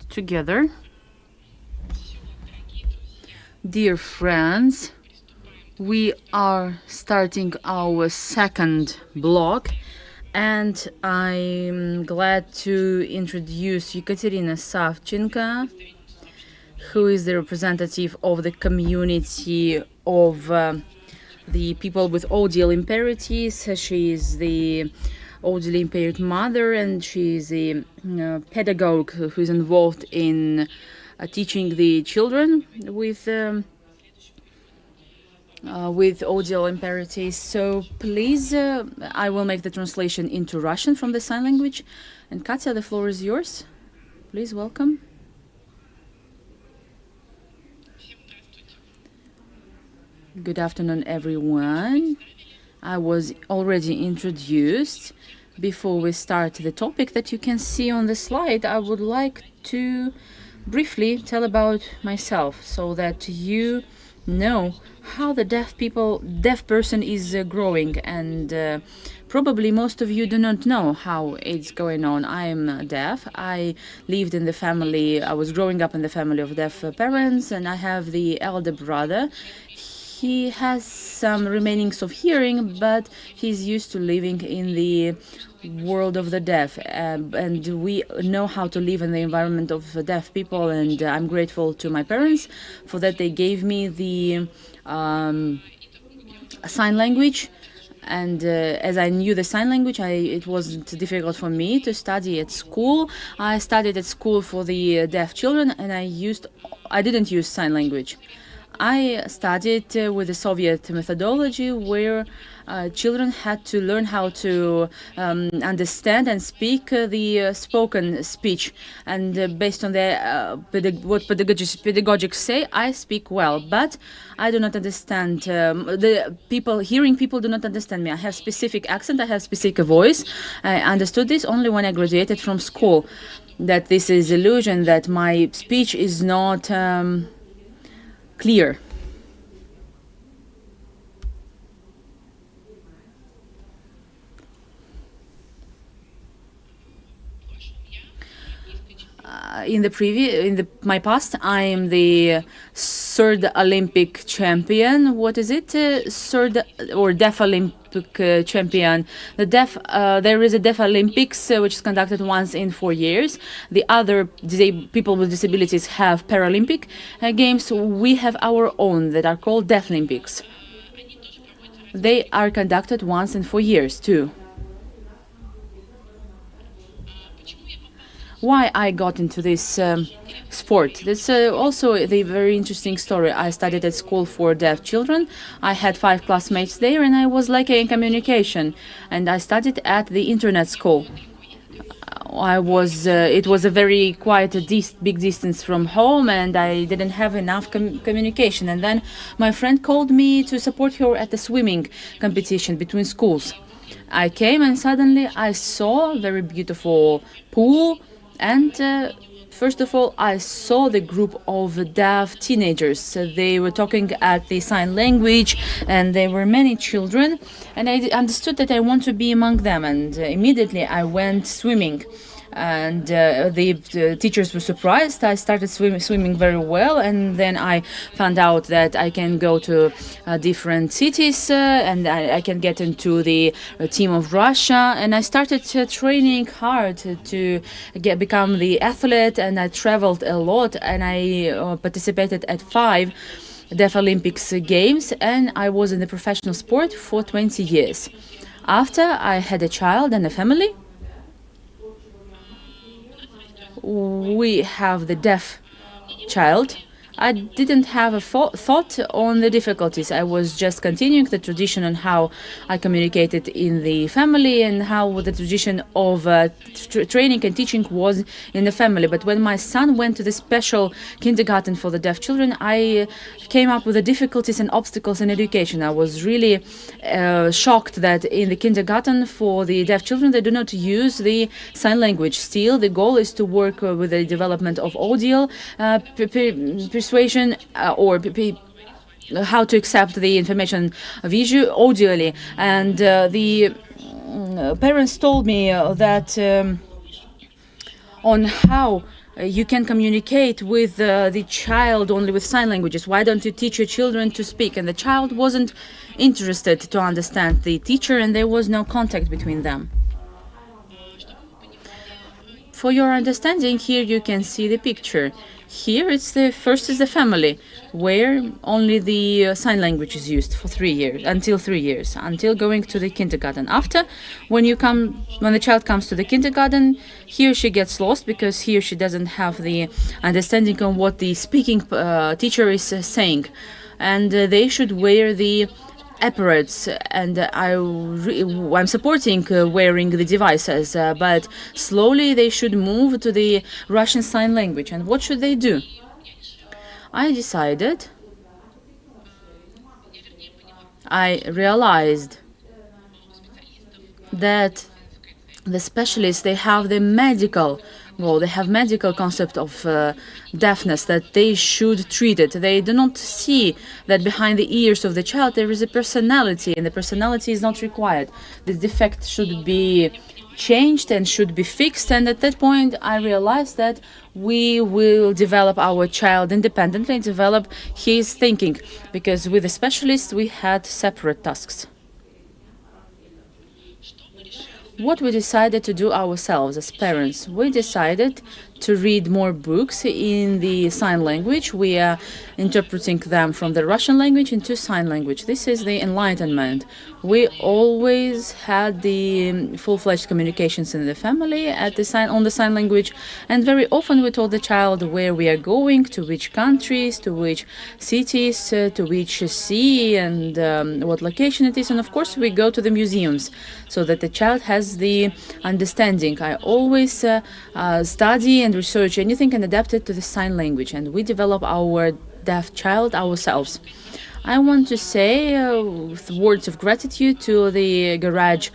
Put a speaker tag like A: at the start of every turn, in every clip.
A: Together. Dear friends, we are starting our second blog, and I'm glad to introduce Ekaterina Savchenko, who is the representative of the community of the people with audio impairments. She is the audibly impaired mother, and she is a pedagogue who is involved in teaching the children with audio impairments. So please, I will make the translation into Russian from the sign language. And Katya, the floor is yours. Please welcome. Good afternoon, everyone. I was already introduced. Before we start the topic that you can see on the slide, I would like to briefly tell about myself so that you know how the deaf person is growing, and probably most of you do not know how it's going on. I am deaf. I lived in the family, I was growing up in the family of deaf parents, and I have the elder brother. He has some remainings of hearing, but he's used to living in the world of the deaf, and we know how to live in the environment of deaf people, and I'm grateful to my parents for that. They gave me the sign language, and as I knew the sign language, it wasn't difficult for me to study at school. I studied at school for the deaf children, and I didn't use sign language. I studied with the Soviet methodology, where children had to learn how to understand and speak the spoken speech. And based on what pedagogics say, I speak well, but I do not understand. The hearing people do not understand me. I have specific accent, I have specific voice. I understood this only when I graduated from school, that this is illusion, that my speech is not clear. In my past, I am the third Olympic champion. What is it? Third or deaf Olympic champion. There is a deaf Olympics which is conducted once in 4 years. The other people with disabilities have Paralympic games. We have our own that are called Deaf Olympics. They are conducted once in 4 years too. Why I got into this sport? That's also the very interesting story. I studied at school for deaf children. I had 5 classmates there, and I was lacking in communication. And I studied at the internet school. It was a very big distance from home, and I didn't have enough communication. And then my friend called me to support her at the swimming competition between schools. I came, and suddenly I saw a very beautiful pool. And first of all, I saw the group of deaf teenagers. They were talking at the sign language, and there were many children. And I understood that I want to be among them. And immediately I went swimming. And the teachers were surprised. I started swimming very well, and then I found out that I can go to different cities, and I can get into the team of Russia. And I started training hard to become the athlete, and I traveled a lot, and I participated at 5 Deaf Olympics games, and I was in the professional sport for 20 years. After I had a child and a family, we have the deaf child. I didn't have a thought on the difficulties. I was just continuing the tradition on how I communicated in the family and how the tradition of training and teaching was in the family. But when my son went to the special kindergarten for the deaf children, I came up with the difficulties and obstacles in education. I was really shocked that in the kindergarten for the deaf children, they do not use the sign language. Still, the goal is to work with the development of audio persuasion or how to accept the information audially. And the parents told me that on how you can communicate with the child only with sign languages. Why don't you teach your children to speak? And the child wasn't interested to understand the teacher, and there was no contact between them. For your understanding, here you can see the picture. Here it's the first is the family, where only the sign language is used for 3 years, until 3 years, until going to the kindergarten. After, when the child comes to the kindergarten, he or she gets lost because he or she doesn't have the understanding of what the speaking teacher is saying, and they should wear the apparatus, and I'm supporting wearing the devices, but slowly they should move to the Russian Sign Language. And what should they do? I realized that the specialists, they have the medical concept of deafness, that they should treat it. They do not see that behind the ears of the child there is a personality, and the personality is not required. The defect should be changed and should be fixed. And at that point I realized that we will develop our child independently, develop his thinking, because with the specialists we had separate tasks. What we decided to do ourselves as parents, we decided to read more books in the sign language. We are interpreting them from the Russian language into sign language. This is the enlightenment. We always had the full-fledged communications in the family on the sign language, and very often we told the child where we are going, to which countries, to which cities, to which sea, and what location it is. And of course we go to the museums so that the child has the understanding. I always study and research anything and adapt it to the sign language, and we develop our deaf child ourselves. I want to say words of gratitude to the Garage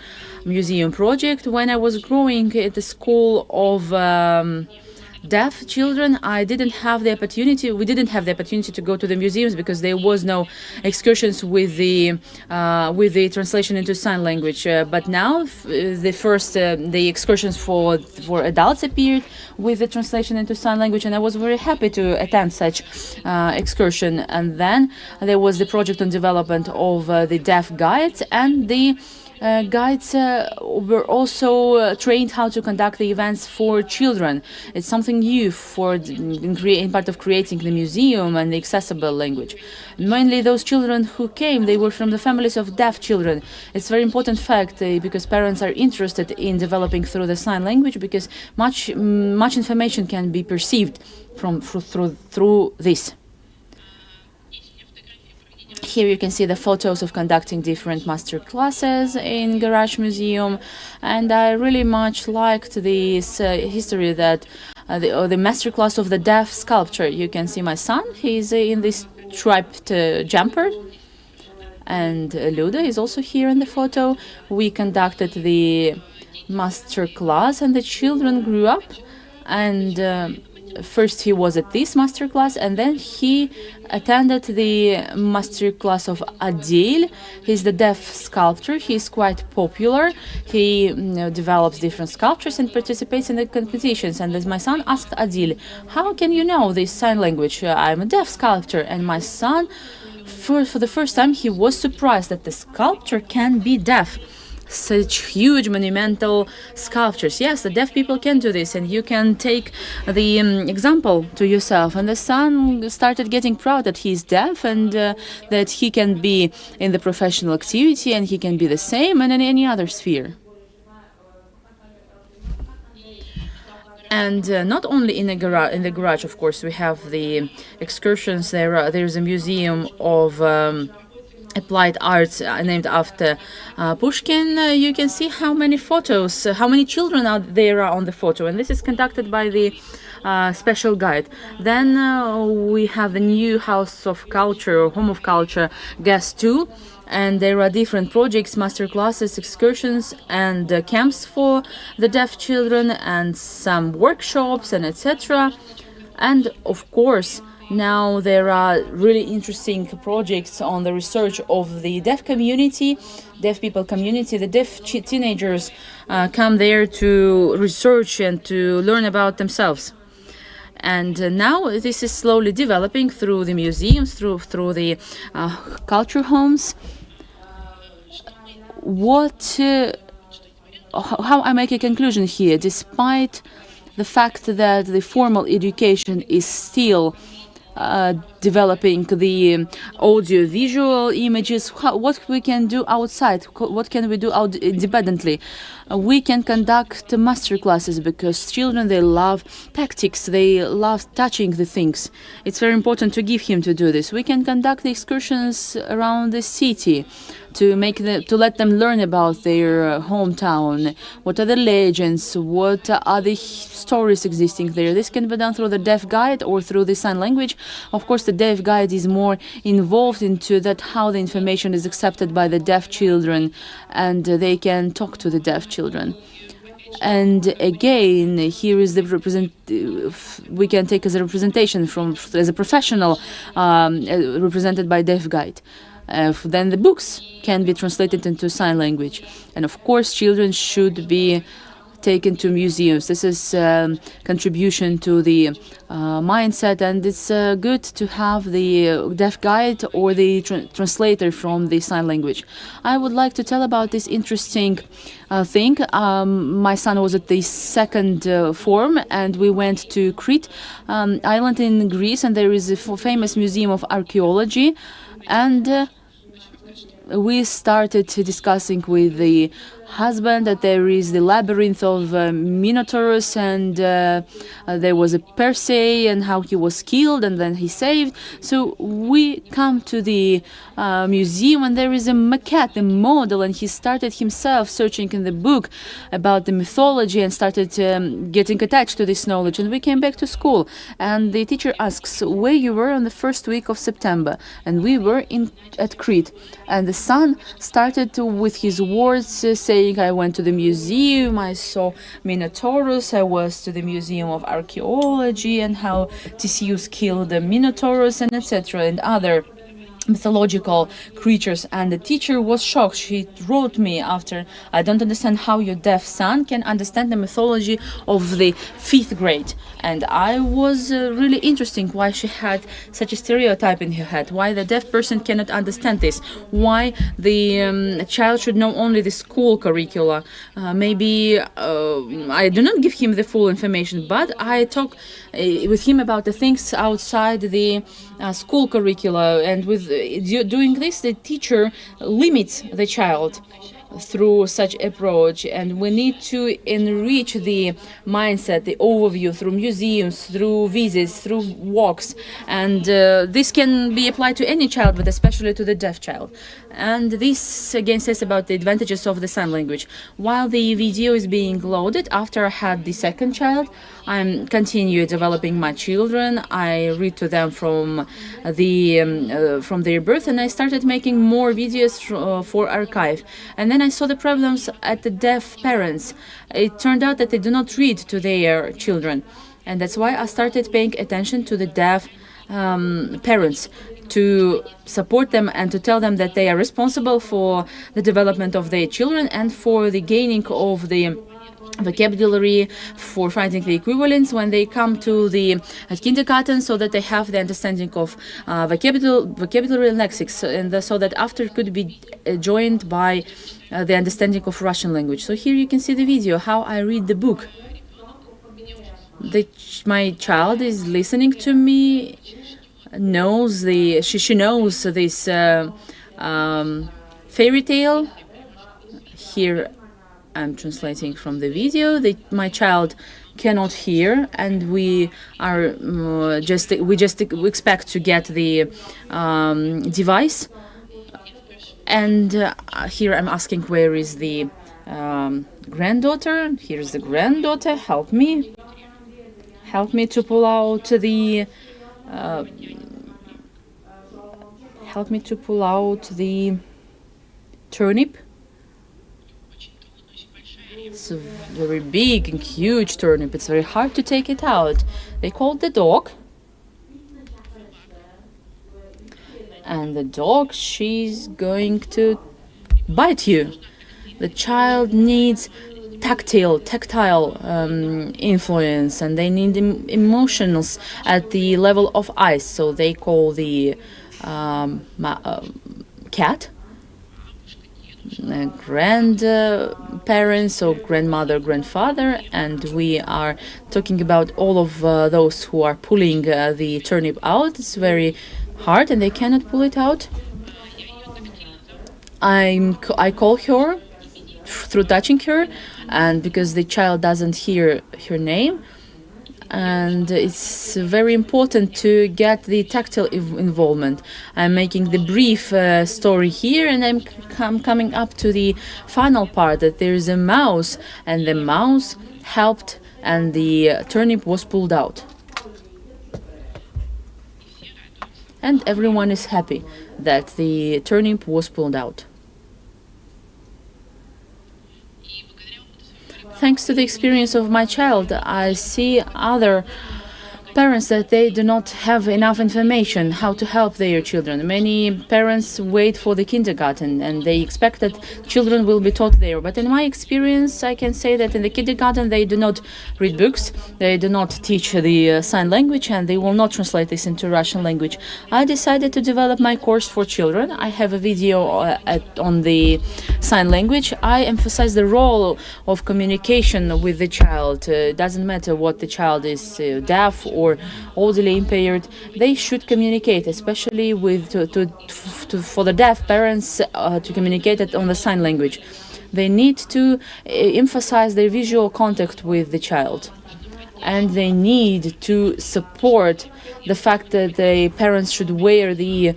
A: Museum project. When I was growing at the school of deaf children, we didn't have the opportunity to go to the museums because there was no excursions with the translation into sign language. But now the excursions for adults appeared with the translation into sign language, and I was very happy to attend such excursion. And then there was the project on development of the deaf guides, and the guides were also trained how to conduct the events for children. It's something new in part of creating the museum and the accessible language. Mainly those children who came, they were from the families of deaf children. It's a very important fact because parents are interested in developing through the sign language, because much information can be perceived through this. Here you can see the photos of conducting different master classes in Garage Museum, and I really much liked this history that the master class of the deaf sculpture. You can see my son, he's in this striped jumper, and Luda is also here in the photo. We conducted the master class, and the children grew up, and first he was at this master class, and then he attended the master class of Adil. He's the deaf sculptor. He's quite popular. He develops different sculptures and participates in the competitions. And as my son asked Adil, how can you know this sign language? I'm a deaf sculptor. And my son, for the first time, he was surprised that the sculptor can be deaf. Such huge monumental sculptures. Yes, the deaf people can do this, and you can take the example to yourself. And the son started getting proud that he's deaf, and that he can be in the professional activity, and he can be the same and in any other sphere. And not only in the garage, of course, we have the excursions. There's a museum of applied arts named after Pushkin. You can see how many photos, how many children there are on the photo, and this is conducted by the special guide. Then we have the new House of Culture or Home of Culture Gas 2, and there are different projects, master classes, excursions, and camps for the deaf children, and some workshops, and etc. And of course, now there are really interesting projects on the research of the deaf community, deaf people community. The deaf teenagers come there to research and to learn about themselves. And now this is slowly developing through the museums, through the culture homes. How I make a conclusion here, despite the fact that the formal education is still developing the audio-visual images, what we can do outside, what can we do independently. We can conduct master classes because children, they love tactics, they love touching the things. It's very important to give him to do this. We can conduct the excursions around the city to let them learn about their hometown. What are the legends? What are the stories existing there? This can be done through the deaf guide or through the sign language. Of course, the deaf guide is more involved into that, how the information is accepted by the deaf children, and they can talk to the deaf children. And again, here is the we can take as a representation as a professional represented by deaf guide. Then the books can be translated into sign language. And of course, children should be taken to museums. This is contribution to the mindset, and it's good to have the deaf guide or the translator from the sign language. I would like to tell about this interesting thing. My son was at the second form, and we went to Crete island in Greece, and there is a famous museum of archaeology, and we started discussing with the husband that there is the labyrinth of Minotaurus, and there was a Persei and how he was killed and then he saved. So we come to the museum, and there is a maquette, a model, and he started himself searching in the book about the mythology and started getting attached to this knowledge. And we came back to school, and the teacher asks where you were on the first week of September, and we were at Crete. And the son started with his words saying, I went to the museum, I saw Minotaurus, I was to the Museum of Archaeology, and how Theseus killed the Minotaurus, and etc., and other mythological creatures. And the teacher was shocked. She wrote me after, I don't understand how your deaf son can understand the mythology of the 5th grade. And I was really interesting why she had such a stereotype in her head, why the deaf person cannot understand this, why the child should know only the school curricula. Maybe I do not give him the full information, but I talk with him about the things outside the school curricula, and with doing this, the teacher limits the child through such approach. And we need to enrich the mindset, the overview, through museums, through visits, through walks, and this can be applied to any child, but especially to the deaf child. And this again says about the advantages of the sign language. While the video is being loaded, after I had the second child, I continue developing my children. I read to them from their birth, and I started making more videos for archive. And then I saw the problems at the deaf parents. It turned out that they do not read to their children, and that's why I started paying attention to the deaf parents, to support them and to tell them that they are responsible for the development of their children and for the gaining of the vocabulary, for finding the equivalents when they come to the kindergarten, so that they have the understanding of vocabulary and lexics, and so that after could be joined by the understanding of Russian language. So here you can see the video how I read the book. My child is listening to me, knows she knows this fairy tale. Here I'm translating from the video. My child cannot hear, and we are we expect to get the device. And here I'm asking where is the granddaughter. Here's the granddaughter. Help me to pull out the turnip. It's a very big and huge turnip. It's very hard to take it out. They called the dog, and the dog, she's going to bite you. The child needs tactile influence, and they need emotions at the level of eyes. So they call the cat grandparents or grandmother, grandfather, and we are talking about all of those who are pulling the turnip out. It's very hard and they cannot pull it out. I call her through touching her, and because the child doesn't hear her name, and it's very important to get the tactile involvement. I'm making the brief story here, and I'm coming up to the final part, that there is a mouse, and the mouse helped, and the turnip was pulled out. And everyone is happy that the turnip was pulled out. Thanks to the experience of my child, I see other parents that they do not have enough information how to help their children. Many parents wait for the kindergarten and they expect that children will be taught there. But in my experience, I can say that in the kindergarten they do not read books, they do not teach the sign language, and they will not translate this into Russian language. I decided to develop my course for children. I have a video on the sign language. I emphasize the role of communication with the child. It doesn't matter what the child is, deaf or audibly impaired, they should communicate, especially with for the deaf parents to communicate it on the sign language. They need to emphasize their visual contact with the child, and they need to support the fact that the parents should wear the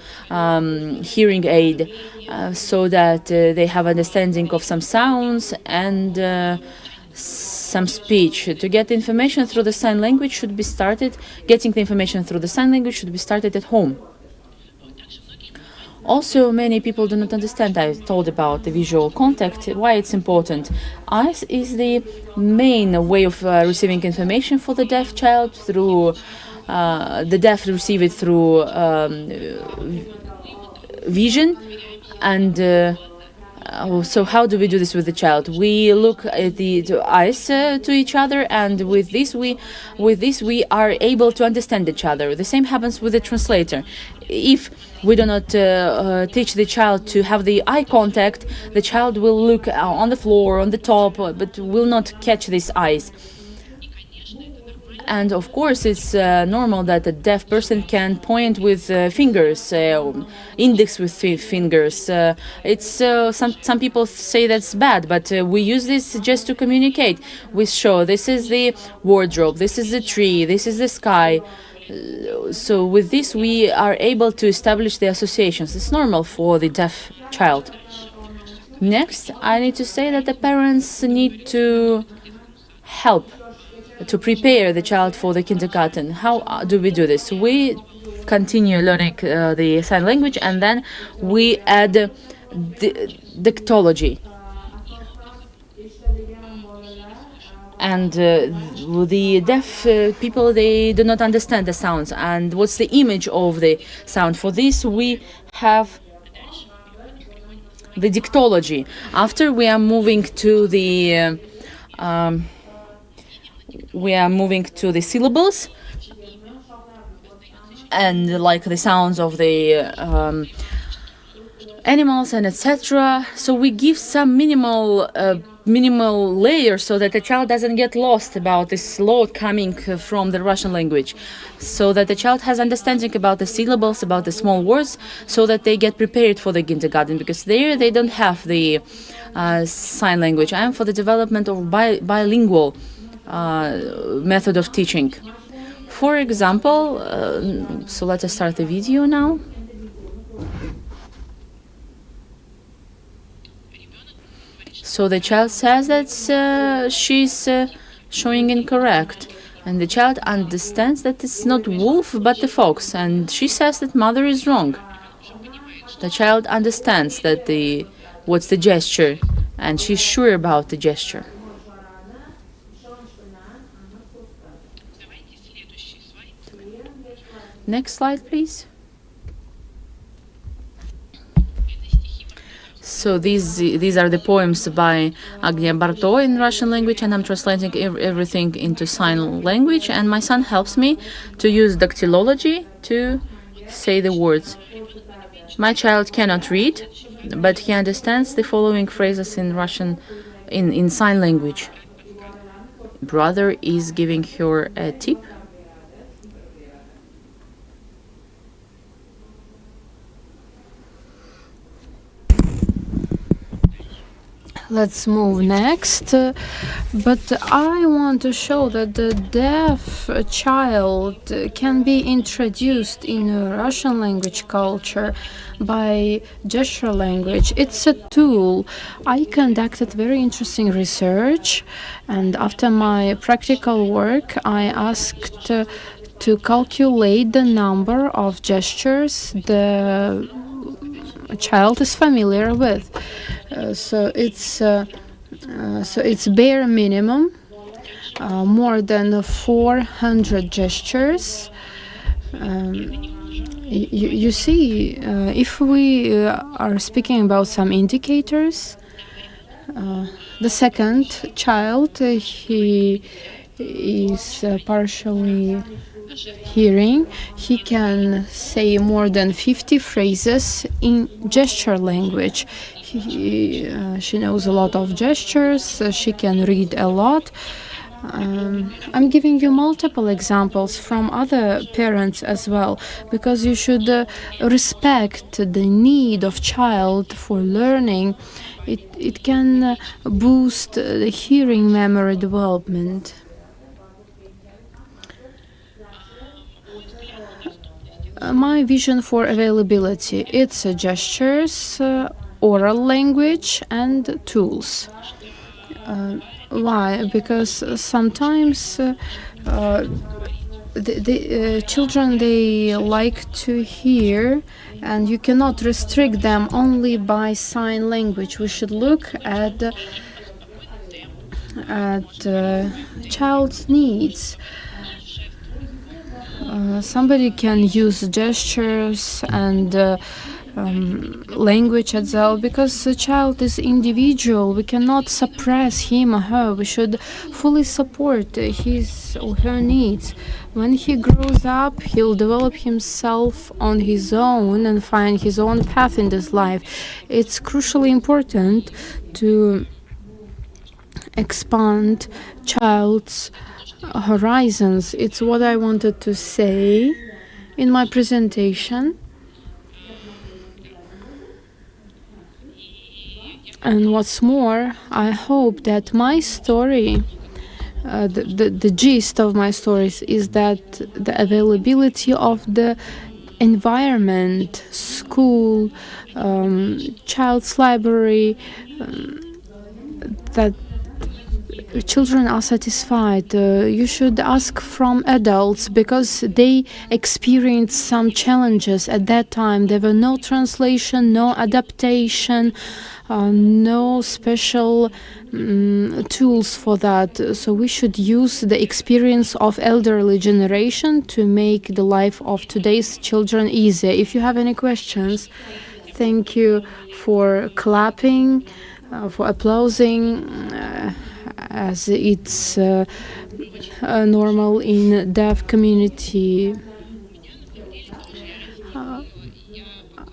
A: hearing aid so that they have understanding of some sounds and some speech. To get information through the sign language should be started, getting the information through the sign language should be started at home. Also, many people do not understand, I told about the visual contact, why it's important. Eyes is the main way of receiving information for the deaf child. Through the deaf receive it through vision, and so how do we do this with the child? We look at the eyes to each other, and with this we are able to understand each other. The same happens with the translator. If we do not teach the child to have the eye contact, the child will look on the floor, on the top, but will not catch these eyes. And of course, it's normal that a deaf person can point with fingers, index with fingers. It's some people say that's bad, but we use this just to communicate. We show this is the wardrobe, this is the tree, this is the sky. So with this, we are able to establish the associations. It's normal for the deaf child. Next, I need to say that the parents need to help to prepare the child for the kindergarten. How do we do this? We continue learning the sign language, and then we add dictology. And the deaf people, they do not understand the sounds and what's the image of the sound. For this, we have the dictology. After we are moving to the syllables and like the sounds of the animals and etc. So we give some minimal layers so that the child doesn't get lost about this load coming from the Russian language, so that the child has understanding about the syllables, about the small words, so that they get prepared for the kindergarten, because there they don't have the sign language. I am for the development of bilingual method of teaching. For example, so let us start the video now. So the child says that she's showing incorrect, and the child understands that it's not wolf but the fox, and she says that mother is wrong. The child understands that what's the gesture, and she's sure about the gesture. Next slide, please. So these are the poems by Agnia Barto in Russian language, and I'm translating everything into sign language. And my son helps me to use dactylology to say the words. My child cannot read, but he understands the following phrases in Russian, in sign language. Brother is giving her a tip.
B: Let's move next. But I want to show that the deaf child can be introduced in a Russian language culture by gesture language. It's a tool. I conducted very interesting research, and after my practical work, I asked to calculate the number of gestures the child is familiar with. So it's bare minimum, more than 400 gestures. You see, if we are speaking about some indicators, the second child, he is partially hearing. He can say more than 50 phrases in gesture language. She knows a lot of gestures. She can read a lot. I'm giving you multiple examples from other parents as well, because you should respect the need of child for learning. It can boost the hearing memory development. My vision for availability, it's gestures, oral language, and tools. Why? Because sometimes the children, they like to hear, and you cannot restrict them only by sign language. We should look at child's needs. Somebody can use gestures and language as well, because the child is individual. We cannot suppress him or her. We should fully support his or her needs. When he grows up, he'll develop himself on his own and find his own path in this life. It's crucially important to expand child's horizons. It's what I wanted to say in my presentation. And what's more, I hope that my story, the gist of my stories, is that the availability of the environment, school, child's library, that children are satisfied. You should ask from adults, because they experienced some challenges at that time. There were no translation, no adaptation, no special tools for that. So we should use the experience of elderly generation to make the life of today's children easier. If you have any questions, thank you for clapping, for applauding, as it's normal in deaf community.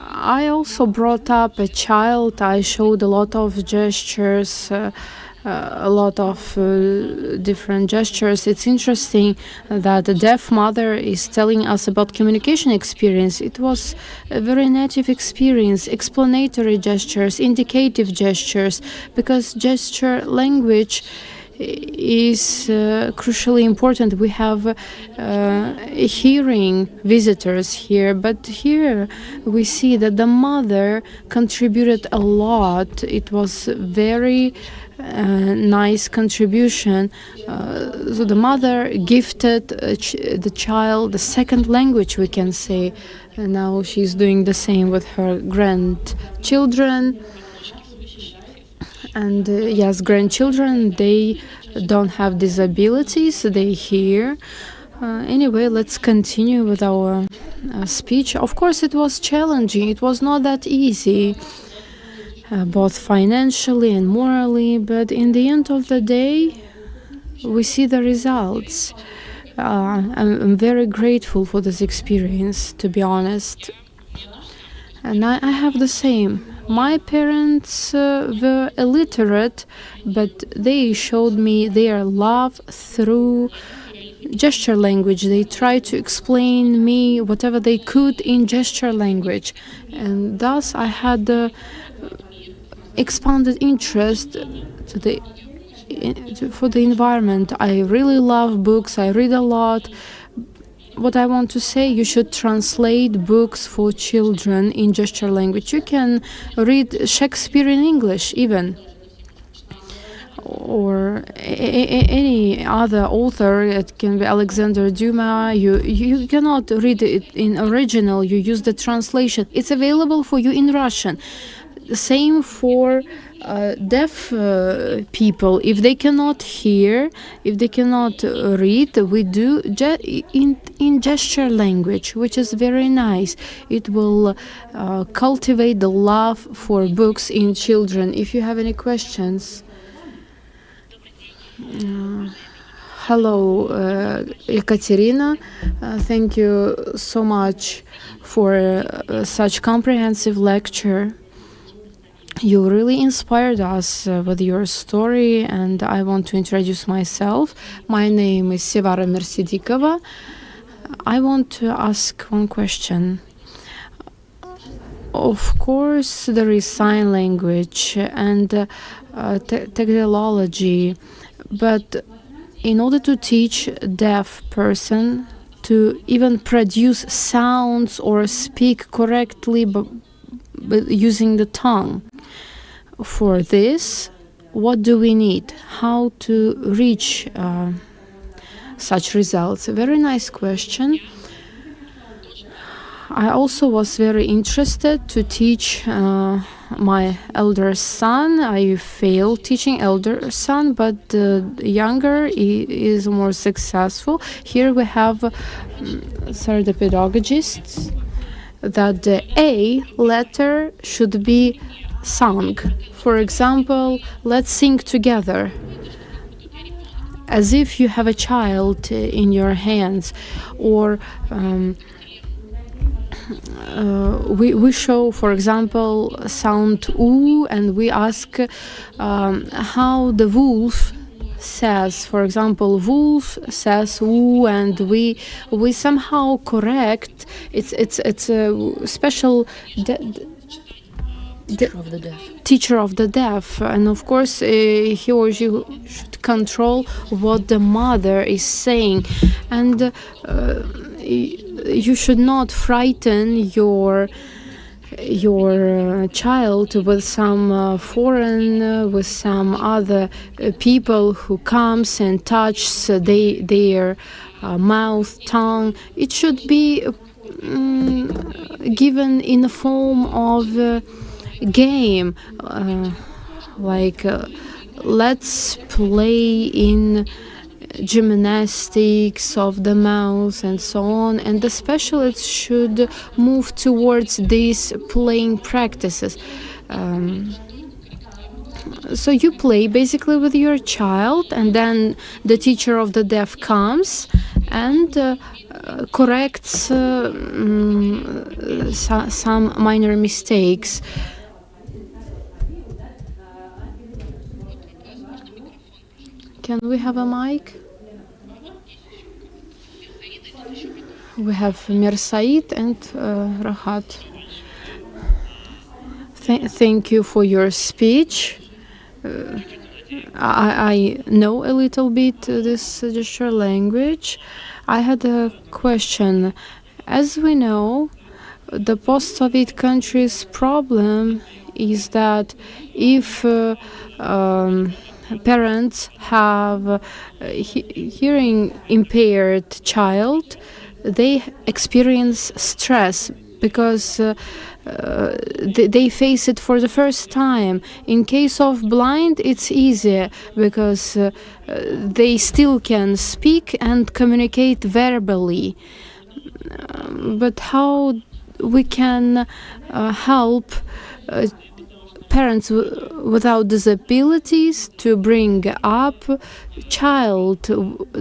B: I also brought up a child. I showed a lot of gestures, a lot of different gestures. It's interesting that the deaf mother is telling us about communication experience. It was a very native experience, explanatory gestures, indicative gestures, because gesture language is crucially important. We have hearing visitors here, but here we see that the mother contributed a lot. It was very nice contribution. So the mother gifted the child the second language, we can say. And now she's doing the same with her grandchildren. And yes, grandchildren, they don't have disabilities, they hear. Anyway, let's continue with our speech. Of course, it was challenging. It was not that easy. both financially and morally, but in the end of the day, we see the results. I'm very grateful for this experience, to be honest. And I have the same. My parents were illiterate, but they showed me their love through gesture language. They tried to explain me whatever they could in gesture language. And thus I had the expanded interest for the environment. I really love books. I read a lot. What I want to say, you should translate books for children in gesture language. You can read Shakespeare in English even, or any other author. It can be Alexander Dumas. You cannot read it in original. You use the translation. It's available for you in Russian. Same for deaf people. If they cannot hear, if they cannot read, we do in gesture language, which is very nice. It will cultivate the love for books in children. If you have any questions. Hello, Ekaterina. Thank you so much for such comprehensive lecture. You really inspired us with your story, and I want to introduce myself. My name is Vera Mersidikova. I want to ask one question. Of course, there is sign language and technology, but in order to teach a deaf person to even produce sounds or speak correctly but using the tongue, for this, what do we need? How to reach such results? A very nice question. I also was very interested to teach my elder son. I failed teaching elder son, but the younger is more successful. Here we have the pedagogists that the A letter should be sung. For example, let's sing together, as if you have a child in your hands, or we show, for example, sound oo, and we ask how the wolf says. For example, wolf says oo, and we somehow correct. It's a special teacher of the deaf, and of course he or she should control what the mother is saying, and you should not frighten your child with some foreign, with some other people who comes and touches their mouth, tongue. It should be given in the form of game, like let's play in gymnastics of the mouth and so on, and the specialists should move towards these playing practices. So you play basically with your child, and then the teacher of the deaf comes and corrects some minor mistakes. Can we have a mic? We have Mirsaid and Rahat. Thank you for your speech. I know a little bit this gesture language. I had a question. As we know, the post-Soviet countries' problem is that if parents have a hearing impaired child, they experience stress because they face it for the first time. In case of blind, it's easier because they still can speak and communicate verbally. But how we can help parents without disabilities to bring up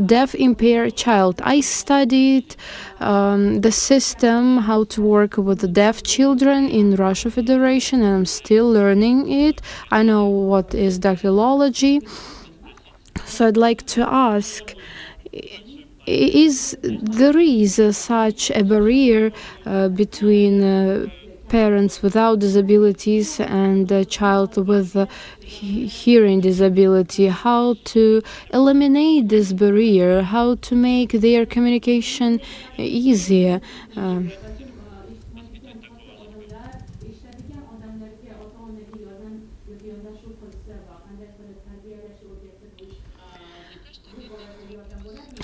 B: deaf impaired child. I studied the system, how to work with the deaf children in Russia Federation, and I'm still learning it. I know what is dactylology. So I'd like to ask, there is such a barrier between parents without disabilities and a child with hearing disability? How to eliminate this barrier? How to make their communication easier?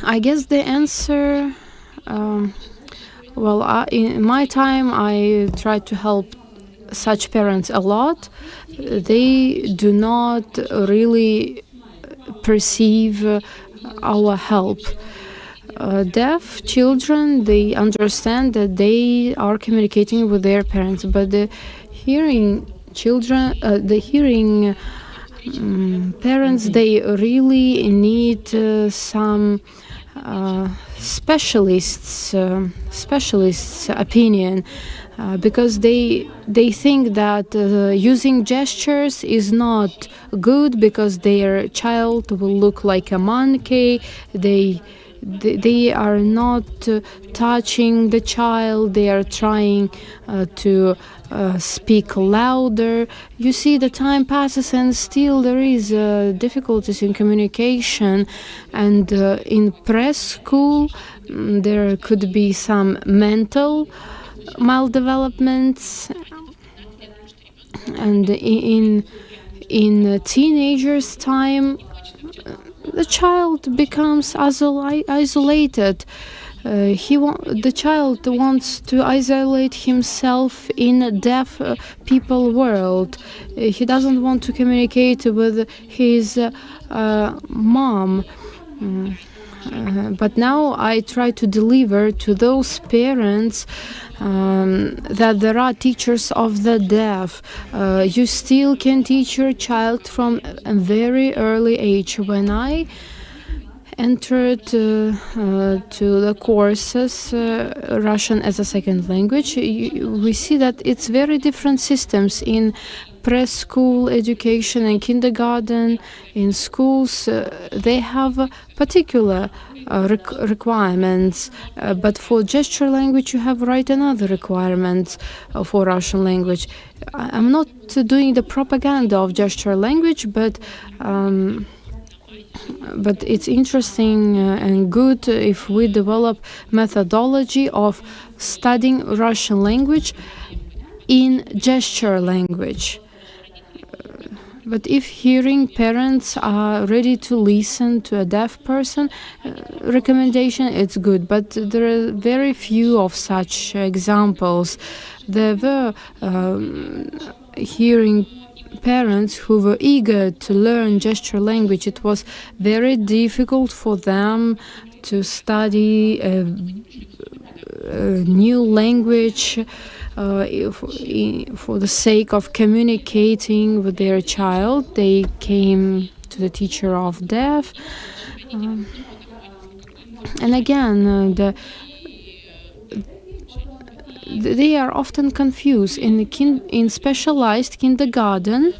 B: I guess the answer, in my time, I tried to help such parents a lot. They do not really perceive our help. Deaf children, they understand that they are communicating with their parents, but the hearing children, parents, they really need some specialists' opinion, because they think that using gestures is not good because their child will look like a monkey. They are not touching the child. They are trying to speak louder. You see, the time passes and still there is difficulties in communication. And in preschool, there could be some mental maldevelopments. And in teenagers' time, the child becomes isolated. The child wants to isolate himself in a deaf people world. He doesn't want to communicate with his mom. But now I try to deliver to those parents that there are teachers of the deaf. You still can teach your child from a very early age. When I entered to the courses Russian as a second language, we see that it's very different systems in preschool education and kindergarten. In schools, they have particular requirements, but for gesture language you have another requirements for Russian language. I'm not doing the propaganda of gesture language, but it's interesting and good if we develop methodology of studying Russian language in gesture language. But if hearing parents are ready to listen to a deaf person, recommendation, it's good. But there are very few of such examples. There were hearing parents who were eager to learn gesture language. It was very difficult for them to study a new language for the sake of communicating with their child. They came to the teacher of deaf, and again they are often confused. In specialized kindergarten,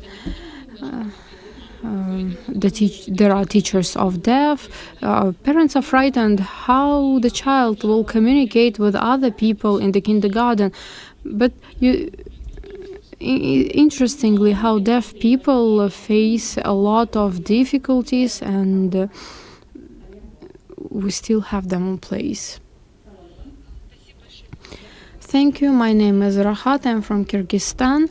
B: there are teachers of deaf. Parents are frightened how the child will communicate with other people in the kindergarten. But interestingly, how deaf people face a lot of difficulties, and we still have them in place. Thank you. My name is Rahat. I'm from Kyrgyzstan.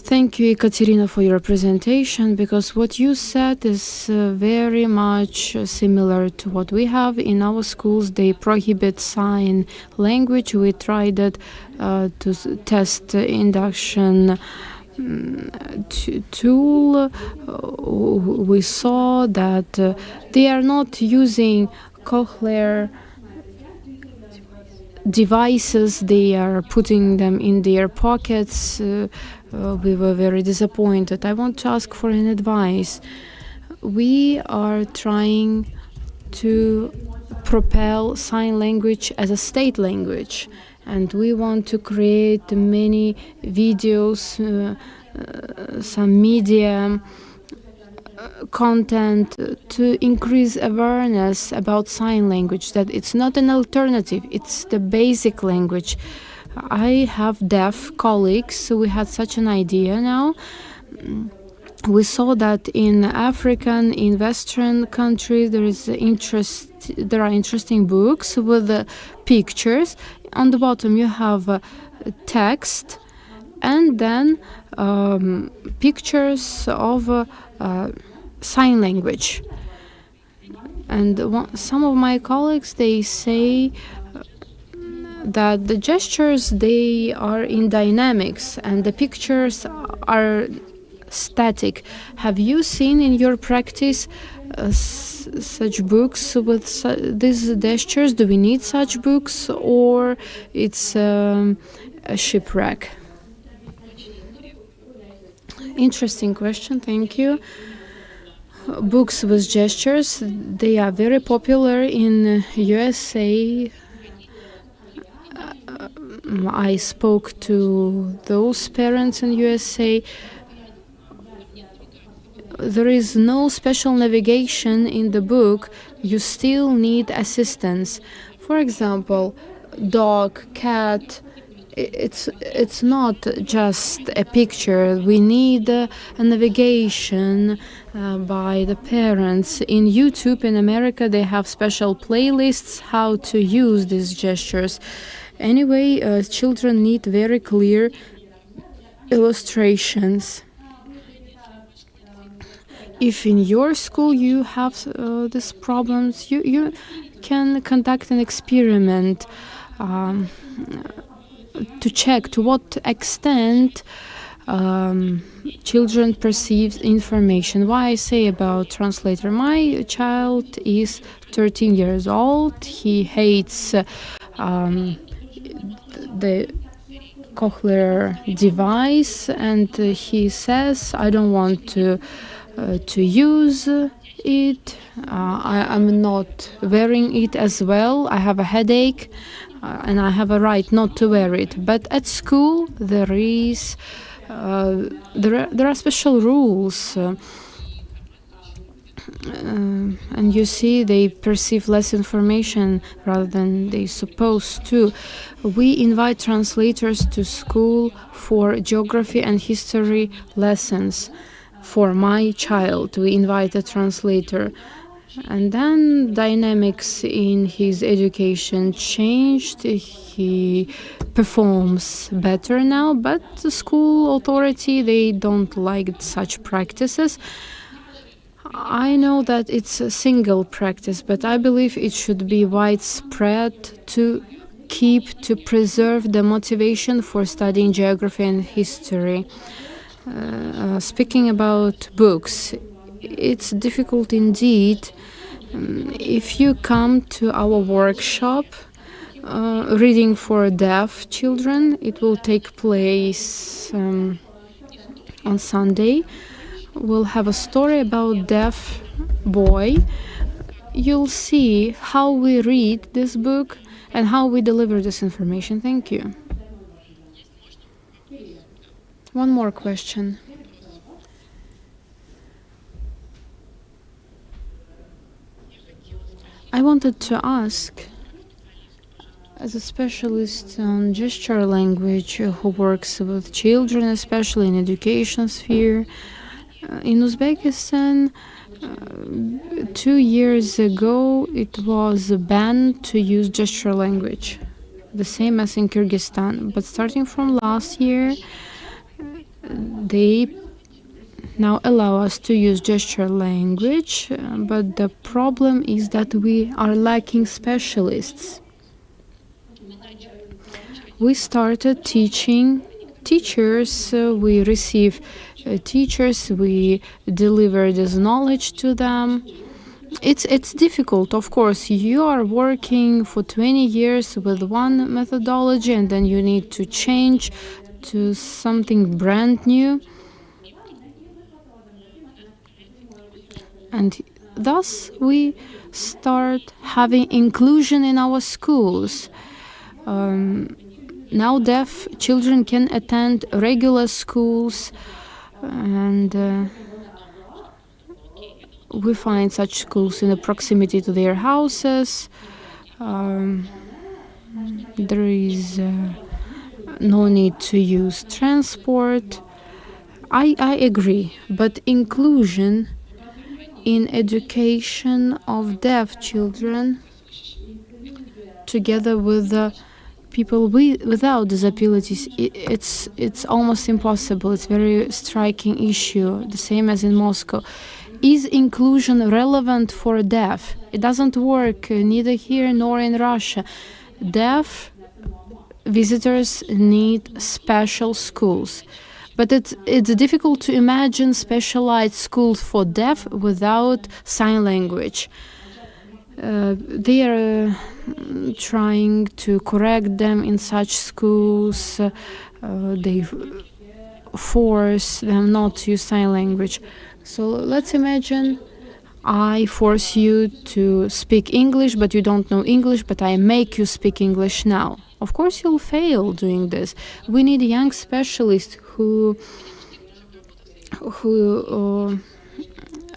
B: Thank you, Ekaterina, for your presentation, because what you said is very much similar to what we have in our schools. They prohibit sign language. We tried it to test induction tool. We saw that they are not using cochlear devices, they are putting them in their pockets. We were very disappointed. I want to ask for an advice. We are trying to propel sign language as a state language, and we want to create many videos, some media content to increase awareness about sign language, that it's not an alternative, it's the basic language. I have deaf colleagues, so we had such an idea now. We saw that in Western countries, there are interesting books with pictures. On the bottom you have text, and then pictures of sign language. And some of my colleagues, they say that the gestures, they are in dynamics and the pictures are static. Have you seen in your practice such books with these gestures? Do we need such books, or it's a shipwreck? Interesting question, thank you. Books with gestures, they are very popular in USA. I spoke to those parents in USA. There is no special navigation in the book. You still need assistance. For example, dog, cat. It's not just a picture. We need a navigation by the parents. In YouTube in America, they have special playlists how to use these gestures. Anyway, children need very clear illustrations. If in your school you have these problems, you can conduct an experiment to check to what extent children perceive information. Why I say about translator? My child is 13 years old. He hates the cochlear device, and he says, I don't want to use it. I'm not wearing it as well. I have a headache. And I have a right not to wear it. But at school there are special rules, and you see they perceive less information rather than they supposed to. We invite translators to school for geography and history lessons. For my child, we invite a translator. And then dynamics in his education changed. He performs better now, but the school authority, they don't like such practices. I know that it's a single practice, but I believe it should be widespread to preserve the motivation for studying geography and history. Speaking about books, it's difficult indeed. If you come to our workshop, reading for deaf children, it will take place on Sunday. We'll have a story about deaf boy. You'll see how we read this book and how we deliver this information. Thank you. One more question. I wanted to ask, as a specialist on gesture language who works with children, especially in education sphere, in Uzbekistan, 2 years ago it was banned to use gesture language, the same as in Kyrgyzstan. But starting from last year, they now allow us to use gesture language, but the problem is that we are lacking specialists. We started teaching teachers, we receive teachers, we deliver this knowledge to them, It's difficult, of course. You are working for 20 years with one methodology, and then you need to change to something brand new. And thus we start having inclusion in our schools. Now deaf children can attend regular schools, and we find such schools in the proximity to their houses. There is no need to use transport. I agree, but inclusion in education of deaf children together with people without disabilities, it's almost impossible. It's a very striking issue, the same as in Moscow. Is inclusion relevant for deaf? It doesn't work neither here nor in Russia. Deaf visitors need special schools. But it's difficult to imagine specialized schools for deaf without sign language. They are trying to correct them in such schools. They force them not to use sign language. So let's imagine I force you to speak English, but you don't know English, but I make you speak English now. Of course, you'll fail doing this. We need young specialists who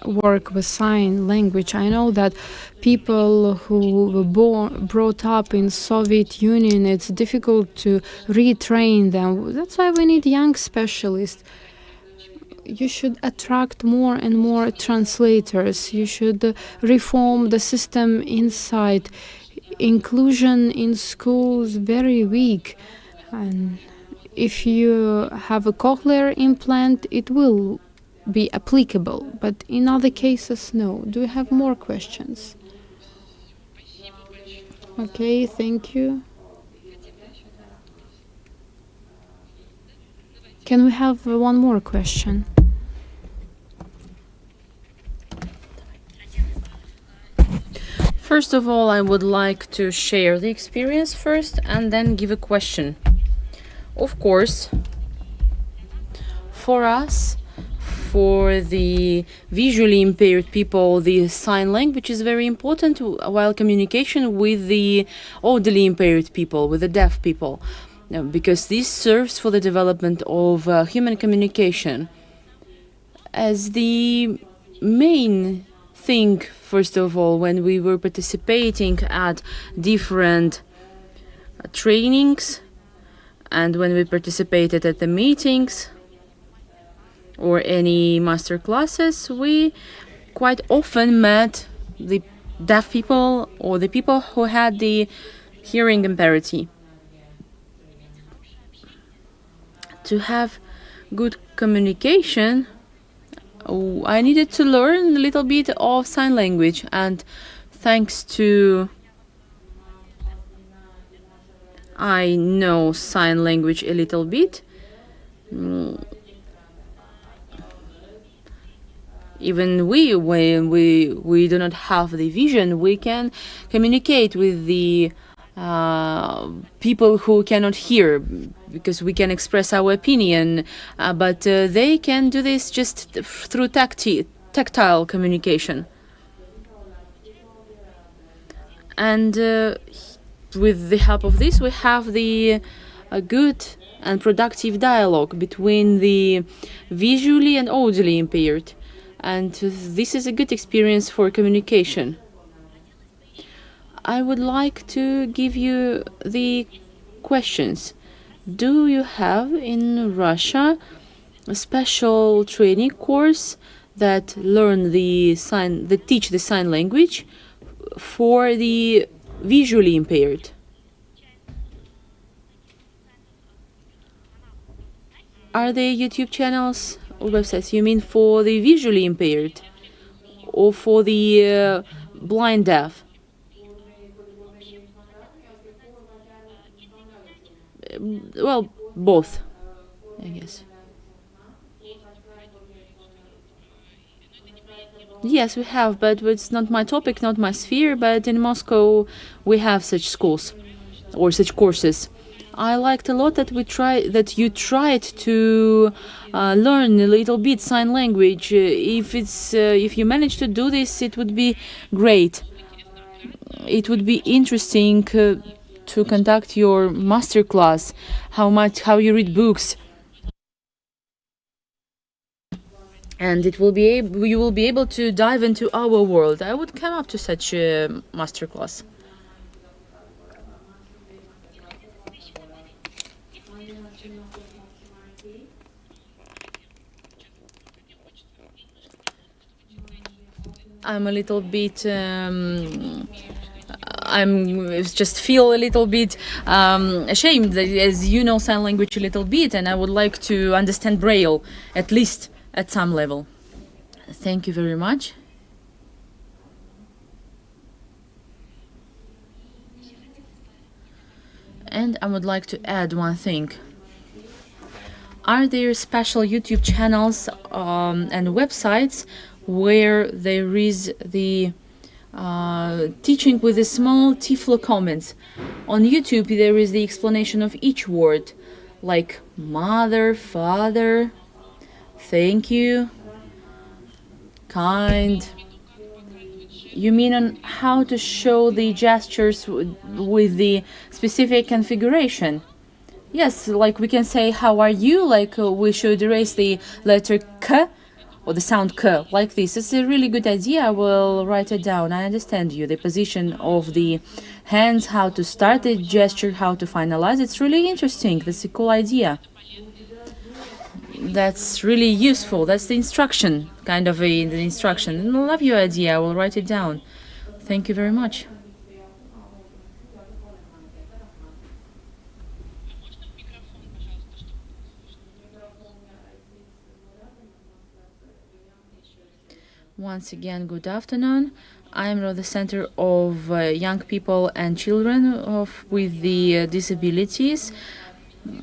B: work with sign language. I know that people who were brought up in Soviet Union, it's difficult to retrain them. That's why we need young specialists. You should attract more and more translators. You should reform the system inside. Inclusion in schools very weak. And if you have a cochlear implant, it will be applicable, but in other cases, no. Do you have more questions? Okay, thank you. Can we have one more question?
A: First of all, I would like to share the experience first and then give a question. Of course, for us, for the visually impaired people, the sign language is very important, while communication with the audibly impaired people, with the deaf people, because this serves for the development of human communication. As the main thing, first of all, when we were participating at different trainings and when we participated at the meetings or any master classes, we quite often met the deaf people or the people who had the hearing impairment. To have good communication, I needed to learn a little bit of sign language, and thanks to I know sign language a little bit. Even when we do not have the vision, we can communicate with the people who cannot hear, because we can express our opinion, but they can do this just through tactile communication. And with the help of this, we have the good and productive dialogue between the visually and audibly impaired. And this is a good experience for communication. I would like to give you the questions. Do you have in Russia a special training course that teach the sign language for the visually impaired? Are there YouTube channels or websites, you mean for the visually impaired or for the blind deaf? Well, both, I guess. Yes, we have, but it's not my topic, not my sphere. But in Moscow, we have such schools or such courses. I liked a lot that you tried to learn a little bit sign language. If you manage to do this, it would be great. It would be interesting to conduct your master class. How you read books, and you will be able to dive into our world. I would come up to such a master class. I'm a little bit. I'm just feel a little bit ashamed that, as you know sign language a little bit, and I would like to understand Braille at least at some level. Thank you very much. And I would like to add one thing. Are there special YouTube channels and websites where there is the teaching with the small Tiflo comments? On YouTube, there is the explanation of each word, like mother, father, thank you, kind. You mean on how to show the gestures with the specific configuration? Yes, like we can say, how are you? Like we should erase the letter K or the sound K, like this. It's a really good idea. I will write it down. I understand you. The position of the hands, how to start the gesture, how to finalize. It's really interesting. That's a cool idea. That's really useful. That's the instruction, kind of the instruction. And I love your idea. I will write it down. Thank you very much. Once again, good afternoon. I'm at the Center of Young People and Children with the disabilities.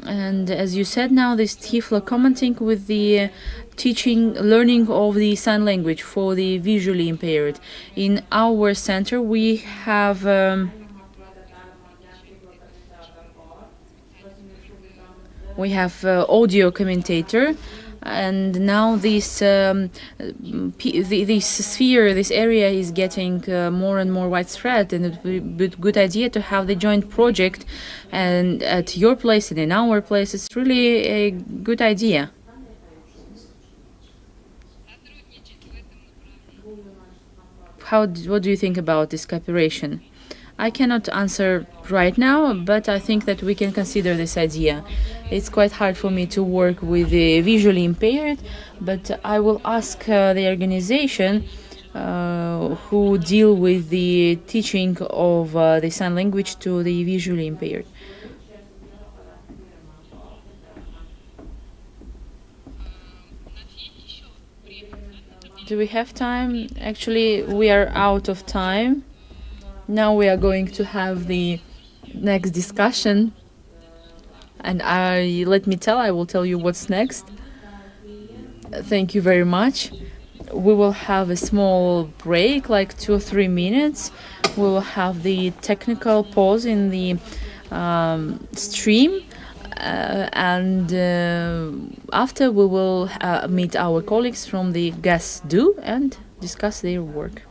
A: And as you said now, this Tiflo commenting with the learning of the sign language for the visually impaired. In our center, we have audio commentator, and now this sphere, this area is getting more and more widespread, and it would be a good idea to have the joint project, and at your place and in our place. It's really a good idea. What do you think about this cooperation? I cannot answer right now, but I think that we can consider this idea. It's quite hard for me to work with the visually impaired, but I will ask the organization who deal with the teaching of the sign language to the visually impaired. Do we have time? Actually, we are out of time. Now we are going to have the next discussion, and I will tell you what's next. Thank you very much. We will have a small break, like 2 or 3 minutes. We will have the technical pause in the stream, and after we will meet our colleagues from the GAS do and discuss their work.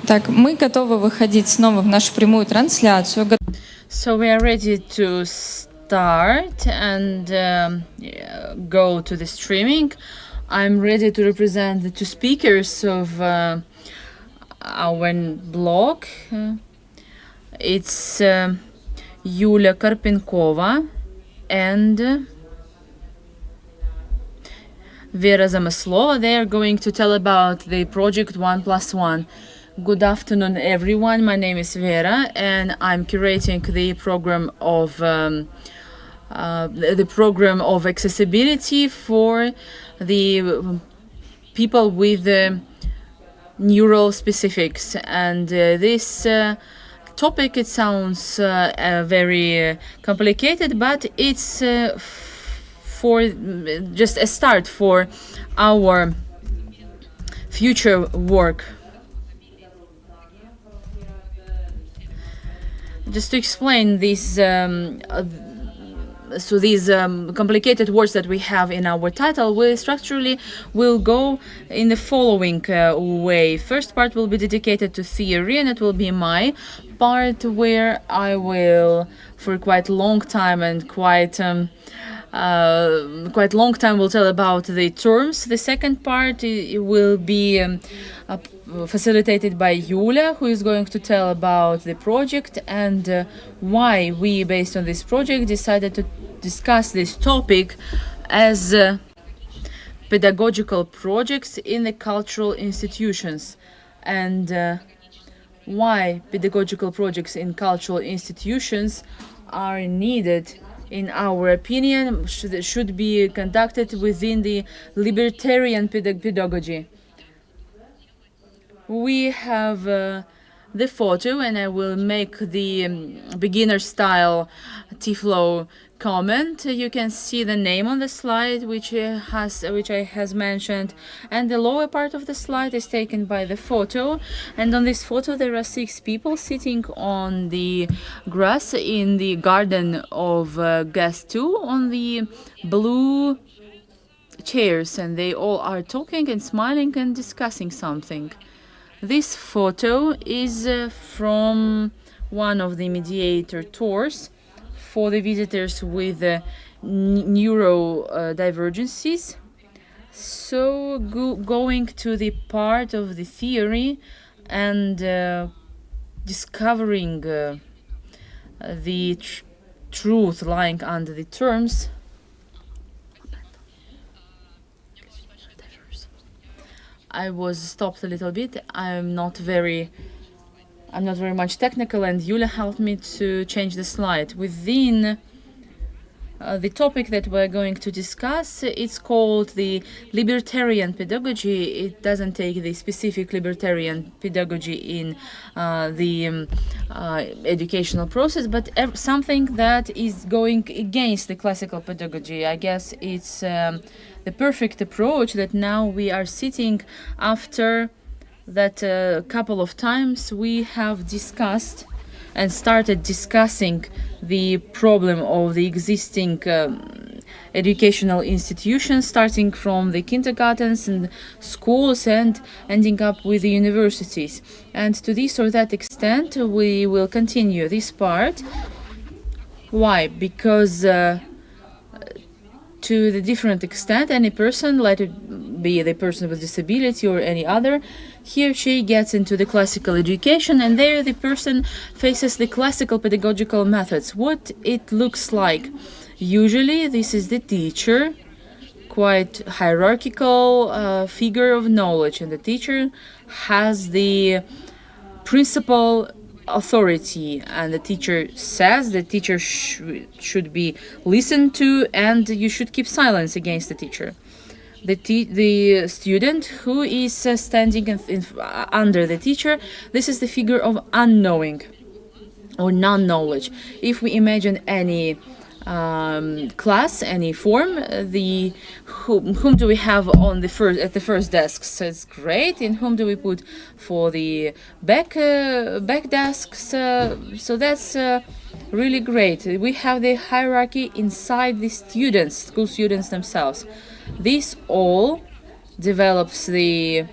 C: Так, мы готовы выходить снова в нашу прямую трансляцию.
A: So we are ready to start and go to the streaming. I'm ready to represent the two speakers of our blog. It's Yulia Karpenkova and Vera Zamyslova. They are going to tell about the project 1+1. Good afternoon, everyone. My name is Vera, and I'm curating the program of accessibility for the people with neural specifics. And this topic, it sounds very complicated, but it's for just a start for our future work. Just to explain these complicated words that we have in our title, we structurally will go in the following way. First part will be dedicated to theory, and it will be my part where I will, for quite a long time and quite long time, will tell about the terms. The second part it will be facilitated by Yulia, who is going to tell about the project and why we, based on this project, decided to discuss this topic as pedagogical projects in the cultural institutions, and why pedagogical projects in cultural institutions are needed. In our opinion, should be conducted within the Libertarian pedagogy. We have the photo, and I will make the beginner style Tiflo comment. You can see the name on the slide, which I has mentioned, and the lower part of the slide is taken by the photo. And on this photo there are 6 people sitting on the grass in the garden of guest 2 on the blue chairs, and they all are talking and smiling and discussing something. This photo is from one of the mediator tours for the visitors with neurodivergencies. So going to the part of the theory and discovering the truth lying under the terms. I was stopped a little bit. I'm not very much technical, and Yulia helped me to change the slide. Within the topic that we're going to discuss, it's called the Libertarian Pedagogy. It doesn't take the specific Libertarian pedagogy in the educational process, but something that is going against the classical pedagogy. I guess it's the perfect approach that now we are sitting after that couple of times we have discussed and started discussing the problem of the existing educational institutions, starting from the kindergartens and schools and ending up with the universities. And to this or that extent, we will continue this part. Why? Because to the different extent, any person, let it be the person with disability or any other, he or she gets into the classical education, and there the person faces the classical pedagogical methods. What it looks like. Usually this is the teacher, quite hierarchical figure of knowledge, and the teacher has the principal authority, and the teacher says the teacher should be listened to, and you should keep silence against the teacher. The student who is standing under the teacher, this is the figure of unknowing or non-knowledge. If we imagine any class, any form, whom do we have on the first desks? So it's great. And whom do we put for the back desks? So that's really great. We have the hierarchy inside the school students themselves. This all develops the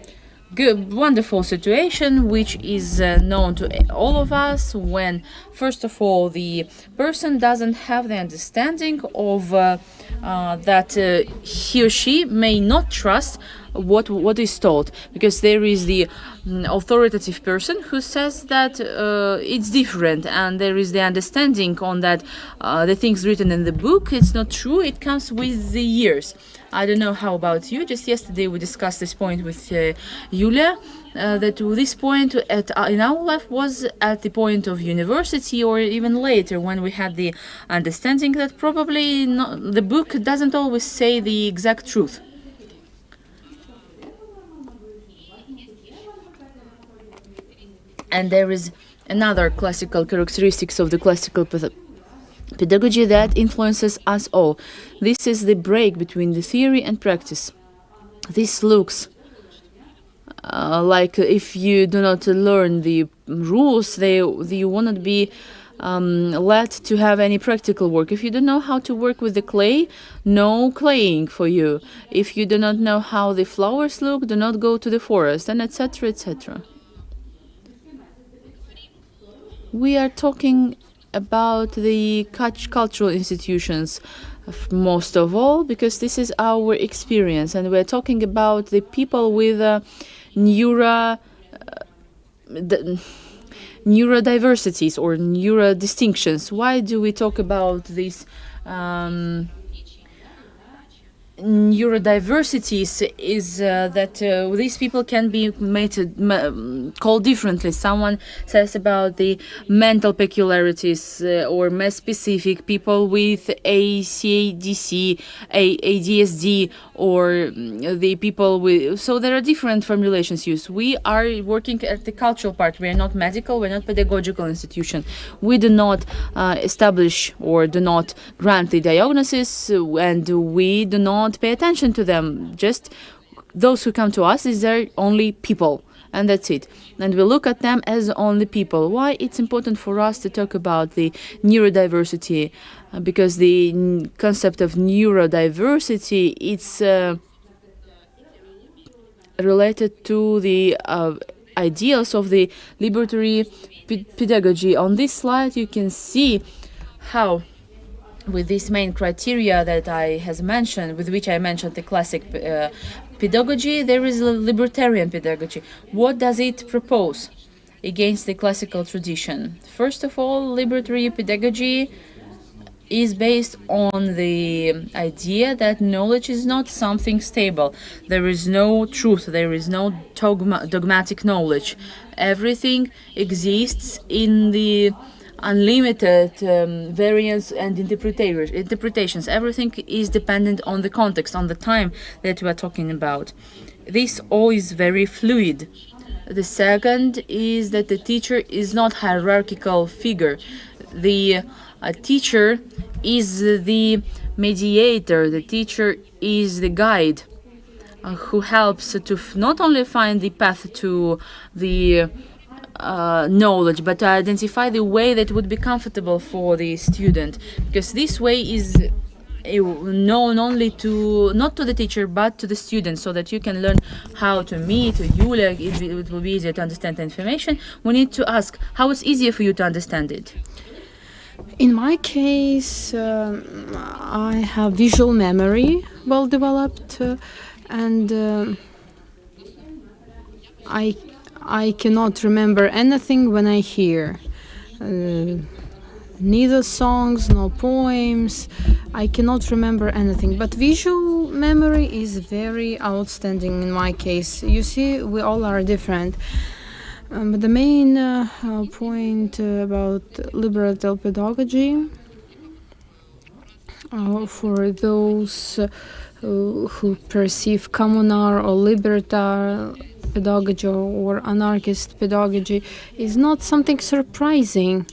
A: good, wonderful situation which is known to all of us when, first of all, the person doesn't have the understanding of that he or she may not trust what is told, because there is the authoritative person who says that it's different, and there is the understanding on that the things written in the book, it's not true, it comes with the years. I don't know how about you. Just yesterday we discussed this point with Yulia, that this point in our life was at the point of university or even later, when we had the understanding that probably the book doesn't always say the exact truth. And there is another classical characteristics of the classical pedagogy that influences us all. This is the break between the theory and practice. This looks like if you do not learn the rules, you will not be led to have any practical work. If you don't know how to work with the clay, no claying for you. If you do not know how the flowers look, do not go to the forest, and etc., etc. We are talking about the cultural institutions most of all, because this is our experience, and we're talking about the people with neurodiversities or neurodistinctions. Why do we talk about these neurodiversities? Is that these people can be called differently. Someone says about the mental peculiarities or mass specific, people with ADHD, or the people with. So there are different formulations used. We are working at the cultural part. We are not medical. We're not pedagogical institution. We do not establish or do not grant the diagnosis, and we do not pay attention to them. Just those who come to us is there only people, and that's it. And we look at them as only people. Why it's important for us to talk about the neurodiversity? Because the concept of neurodiversity, it's related to the ideals of the libertarian pedagogy. On this slide you can see how, with these main criteria that I has mentioned, with which I mentioned the classic pedagogy, there is a libertarian pedagogy. What does it propose against the classical tradition? First of all, libertarian pedagogy is based on the idea that knowledge is not something stable. There is no truth, there is no dogmatic knowledge. Everything exists in the unlimited variance and interpretations. Everything is dependent on the context, on the time that we are talking about. This all is very fluid. The second is that the teacher is not hierarchical figure. The teacher is the mediator. The teacher is the guide who helps to not only find the path to the knowledge, but to identify the way that would be comfortable for the student, because this way is known only to not to the teacher but to the student, so that you can learn how to meet Yulia. It will be easier to understand the information. We need to ask how it's easier for you to understand it.
B: In my case, I have visual memory well developed, and I cannot remember anything when I hear. Neither songs, nor poems. I cannot remember anything. But visual memory is very outstanding in my case. You see, we all are different. But the main point about liberal pedagogy, for those who perceive communal or libertarian pedagogy or anarchist pedagogy, is not something surprising.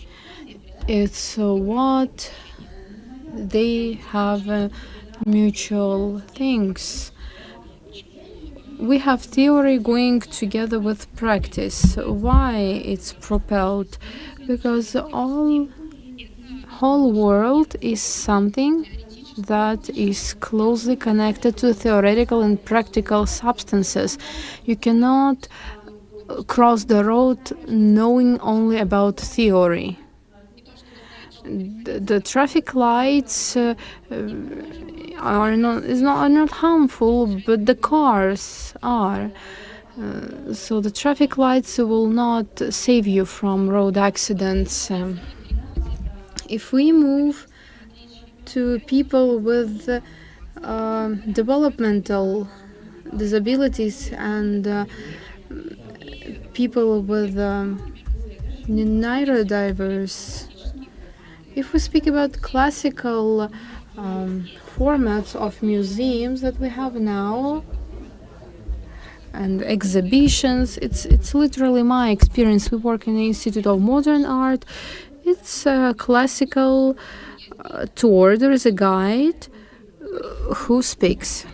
B: It's what they have mutual things. We have theory going together with practice. Why it's propelled? Because whole world is something that is closely connected to theoretical and practical substances. You cannot cross the road knowing only about theory. The traffic lights are not harmful, but the cars are. So the traffic lights will not save you from road accidents. If we move to people with developmental disabilities and people with neurodiverse, if we speak about classical formats of museums that we have now and exhibitions, it's literally my experience. We work in the Institute of Modern Art. It's a classical tour. There is a guide who speaks.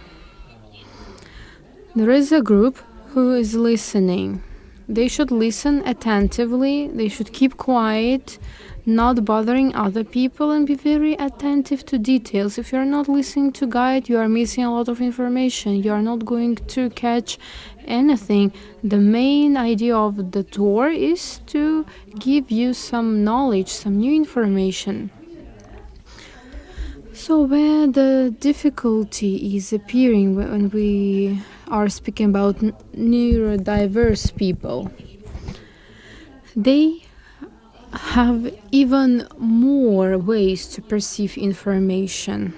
B: There is a group who is listening. They should listen attentively. They should keep quiet, not bothering other people, and be very attentive to details. If you are not listening to guide, you are missing a lot of information. You are not going to catch anything. The main idea of the tour is to give you some knowledge, some new information. So where the difficulty is appearing when we are speaking about neurodiverse people, they have even more ways to perceive information.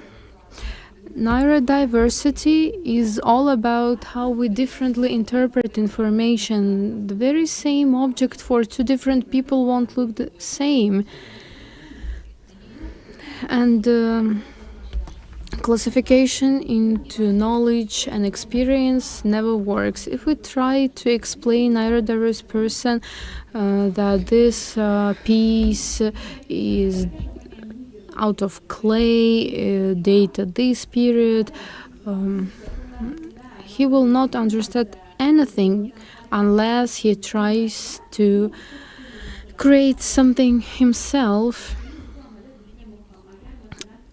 B: Neurodiversity is all about how we differently interpret information. The very same object for two different people won't look the same. And classification into knowledge and experience never works. If we try to explain neurodiverse person that this piece is out of clay, dated this period, he will not understand anything unless he tries to create something himself.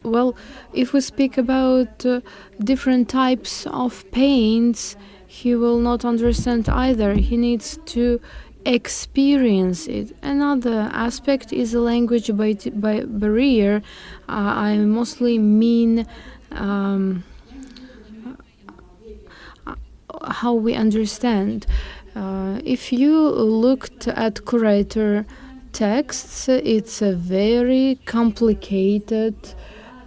B: Well, if we speak about different types of paints, he will not understand either. He needs to experience it. Another aspect is a language barrier. I mostly mean how we understand. If you looked at curator texts, it's a very complicated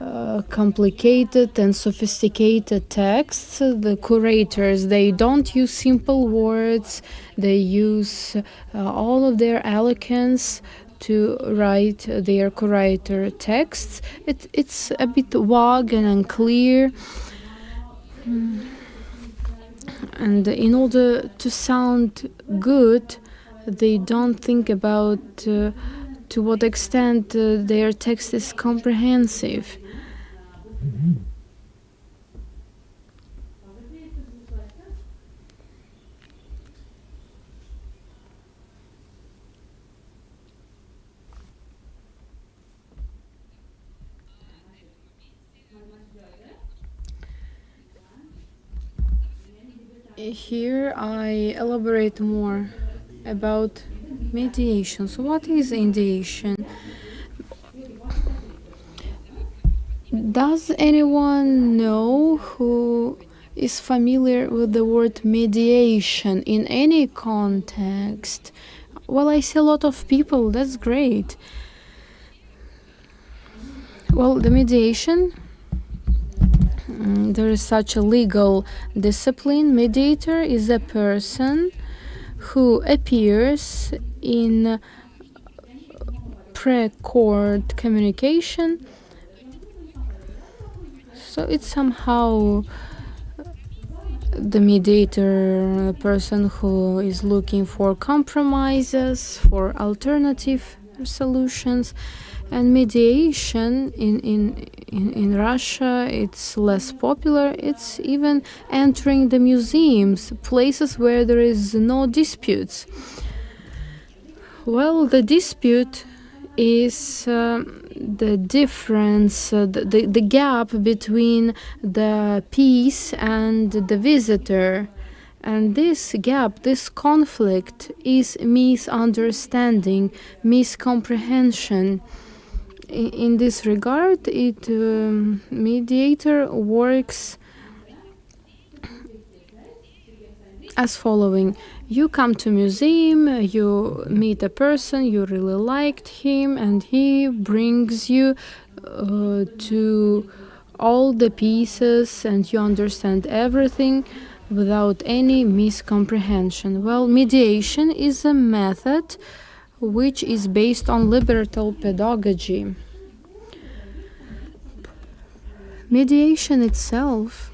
B: and sophisticated texts. The curators, they don't use simple words. They use all of their eloquence to write their curator texts. It's a bit vague and unclear. And in order to sound good, they don't think about to what extent their text is comprehensive. Here I elaborate more about mediation. So what is mediation? Does anyone know who is familiar with the word mediation in any context? Well, I see a lot of people. That's great. Well, the mediation, there is such a legal discipline. Mediator is a person who appears in pre-court communication. So it's somehow the mediator, a person who is looking for compromises, for alternative solutions. And mediation in Russia, it's less popular. It's even entering the museums, places where there is no disputes. Well, the dispute is the difference, the gap between the piece and the visitor. And this gap, this conflict, is misunderstanding, miscomprehension. In this regard, mediator works as following. You come to museum, you meet a person, you really liked him, and he brings you to all the pieces, and you understand everything without any miscomprehension. Well, mediation is a method which is based on liberal pedagogy. Mediation itself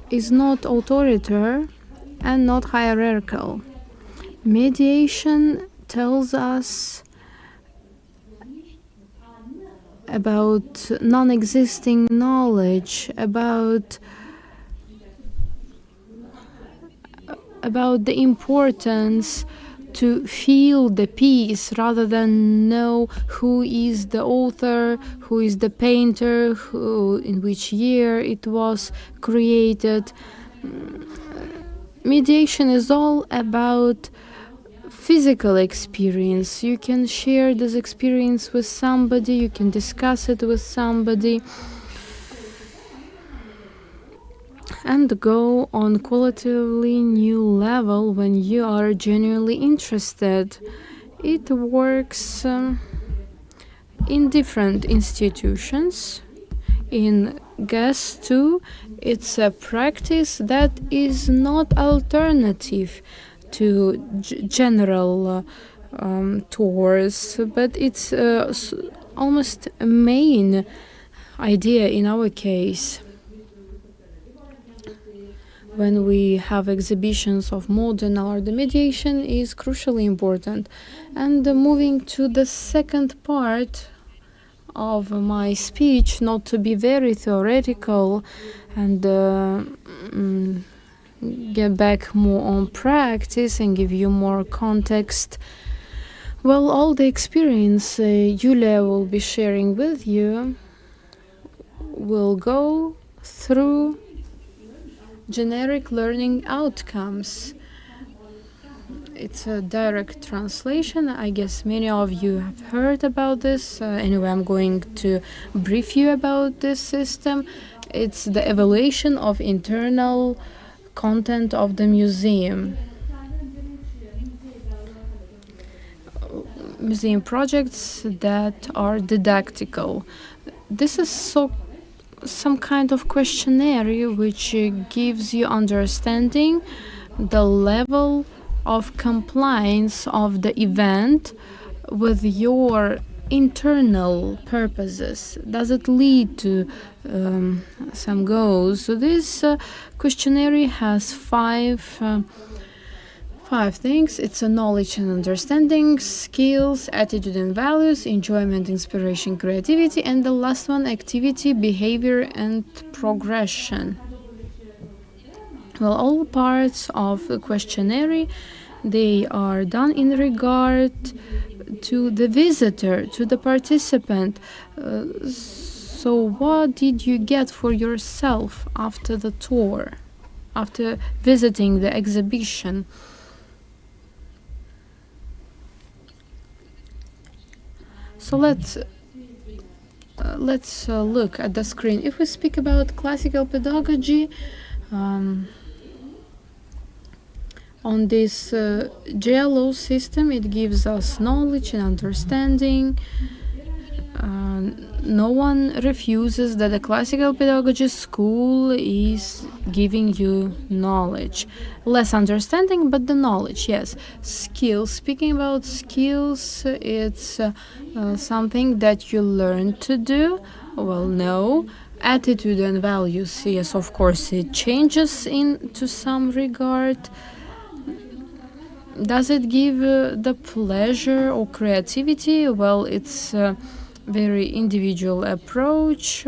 B: is not authoritarian and not hierarchical. Mediation tells us about non-existing knowledge, about the importance to feel the piece rather than know who is the author, who is the painter, in which year it was created. Mediation is all about physical experience. You can share this experience with somebody, you can discuss it with somebody, and go on qualitatively new level when you are genuinely interested. It works in different institutions. In GES too, it's a practice that is not alternative to general tours, but it's almost a main idea in our case. When we have exhibitions of modern art, the mediation is crucially important. And moving to the second part of my speech, not to be very theoretical and get back more on practice and give you more context. Well, all the experience Yulia will be sharing with you will go through generic learning outcomes. It's a direct translation. I guess many of you have heard about this. Anyway, I'm going to brief you about this system. It's the evaluation of internal content of the museum. Museum projects that are didactical. This is some kind of questionnaire which gives you understanding the level of compliance of the event with your internal purposes. Does it lead to some goals? So this questionnaire has five things. It's a knowledge and understanding, skills, attitude and values, enjoyment, inspiration, creativity, and the last one, activity, behavior, and progression. Well, all parts of the questionnaire, they are done in regard to the visitor, to the participant. So what did you get for yourself after the tour, after visiting the exhibition? So let's look at the screen. If we speak about classical pedagogy, on this JLO system, it gives us knowledge and understanding. No one refuses that a classical pedagogy school is giving you knowledge. Less understanding, but the knowledge, yes. Skills. Speaking about skills, it's something that you learn to do. Well, no. Attitude and values, yes, of course, it changes into some regard. Does it give the pleasure or creativity? Well, it's a very individual approach.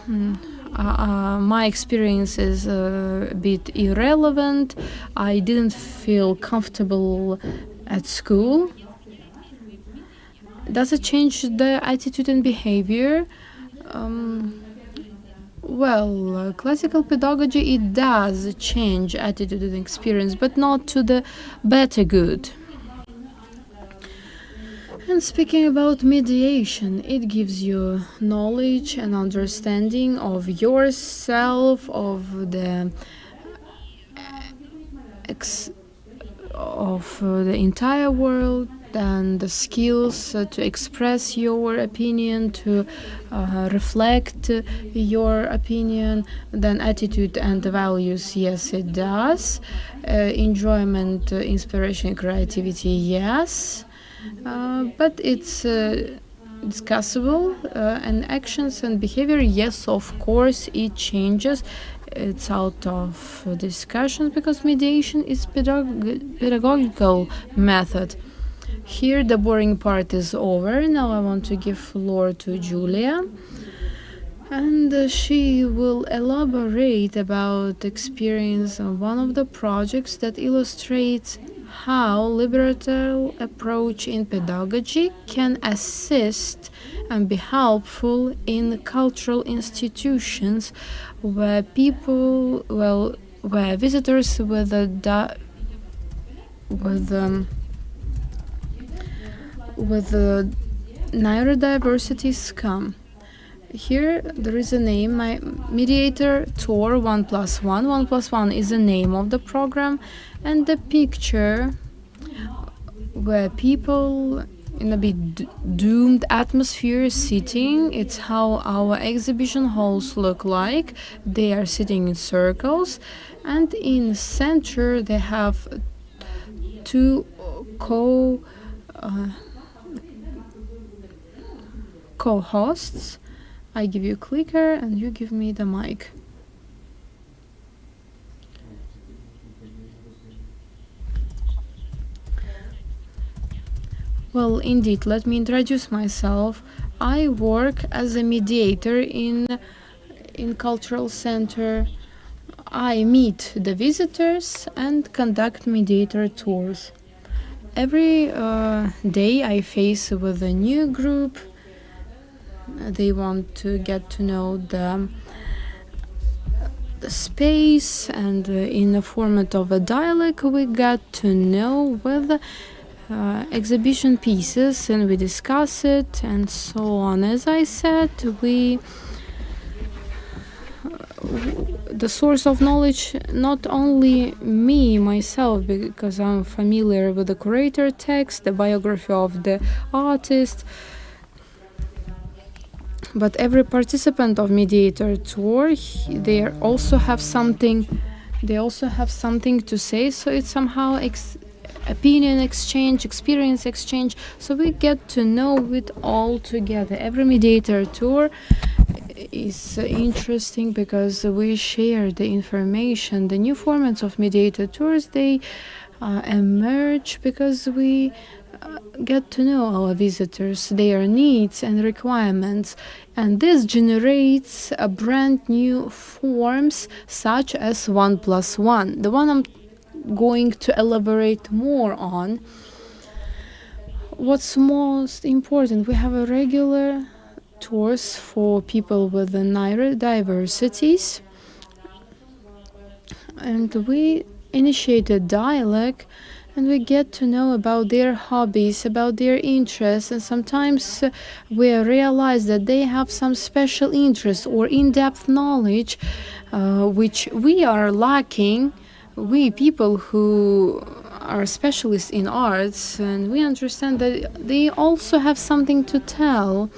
B: My experience is a bit irrelevant. I didn't feel comfortable at school. Does it change the attitude and behavior? Classical pedagogy, it does change attitude and experience, but not to the better good. And speaking about mediation, it gives you knowledge and understanding of yourself, of the entire world, and the skills to express your opinion, to reflect your opinion. Then attitude and values, yes, it does. Enjoyment, inspiration, creativity, yes. But it's discussable. And actions and behavior, yes, of course, it changes. It's out of discussion because mediation is pedagogical method. Here the boring part is over. Now I want to give floor to Yulia, and she will elaborate about experience of one of the projects that illustrates how libertarian approach in pedagogy can assist and be helpful in cultural institutions where where visitors with neurodiversities come. Here there is a name, my mediator tour 1+1. 1+1 is the name of the program, and the picture where people in a bit doomed atmosphere sitting. It's how our exhibition halls look like. They are sitting in circles, and in the center they have two co-hosts. I give you a clicker and you give me the mic. Well, indeed, let me introduce myself. I work as a mediator in cultural center. I meet the visitors and conduct mediator tours. Every day I face with a new group. They want to get to know the space, and in the format of a dialogue we got to know with exhibition pieces, and we discuss it and so on. As I said, the source of knowledge, not only me myself, because I'm familiar with the curator text, the biography of the artist, but every participant of mediator tour, they also have something to say. So it's somehow opinion exchange, experience exchange. So we get to know it all together. Every mediator tour is interesting because we share the information. The new formats of mediator tours, they emerge because we get to know our visitors, their needs and requirements, and this generates a brand new forms such as 1+1, the one I'm going to elaborate more on. What's most important, we have a regular tours for people with the neurodiversities, and we initiate a dialogue, and we get to know about their hobbies, about their interests, and sometimes we realize that they have some special interests or in-depth knowledge which we are lacking, we people who are specialists in arts, and we understand that they also have something to tell.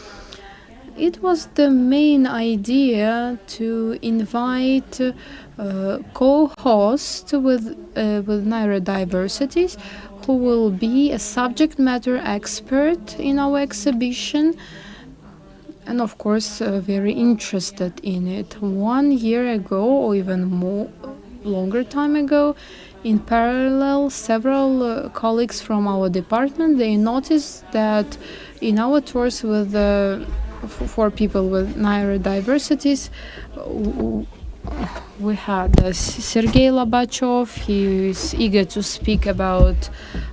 B: It was the main idea to invite co-hosts with neurodiversities who will be a subject matter expert in our exhibition, and of course very interested in it. 1 year ago, or even more longer time ago, in parallel, several colleagues from our department, they noticed that in our tours with for people with neurodiversities, we had Sergei Lobachev. He is eager to speak about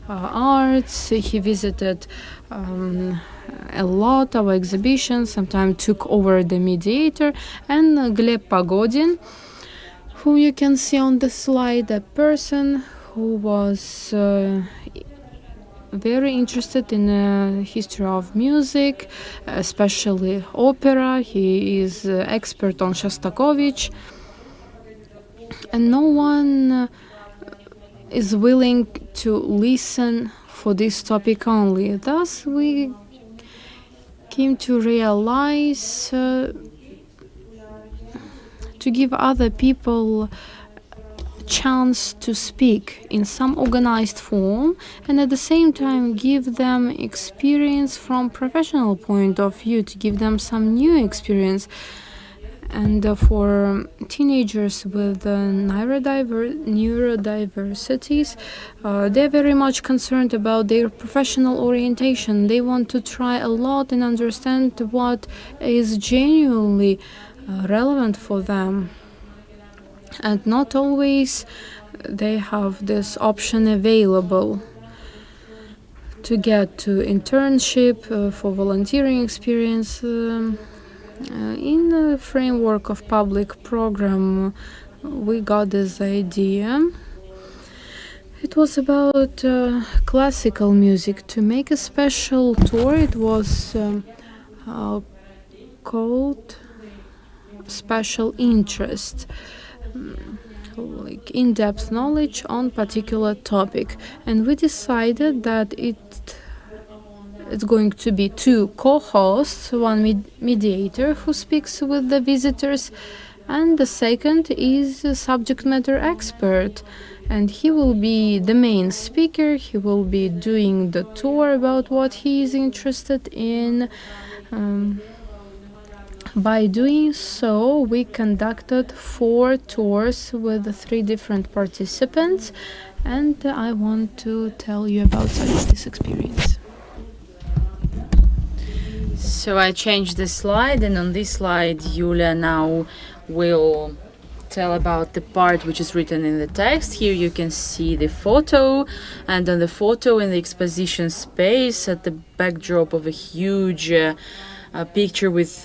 B: arts. He visited a lot of exhibitions, sometimes took over the mediator. And Gleb Pagodin, who you can see on the slide, a person who was very interested in the history of music, especially opera. He is expert on Shostakovich, and no one is willing to listen for this topic only. Thus, we came to realize to give other people chance to speak in some organized form, and at the same time give them experience from professional point of view, to give them some new experience. And for teenagers with neurodiversities, they're very much concerned about their professional orientation. They want to try a lot and understand what is genuinely relevant for them. And not always they have this option available to get to internship for volunteering experience. In the framework of public program, we got this idea. It was about classical music, to make a special tour. It was called Special Interest, like in-depth knowledge on particular topic. And we decided that it's going to be two co-hosts, one mediator who speaks with the visitors, and the second is a subject matter expert, and he will be the main speaker. He will be doing the tour about what he is interested in. By doing so, we conducted 4 tours with 3 different participants, and I want to tell you about this experience.
A: So I changed the slide, and on this slide Yulia now will tell about the part which is written in the text. Here you can see the photo, and on the photo in the exposition space at the backdrop of a huge picture with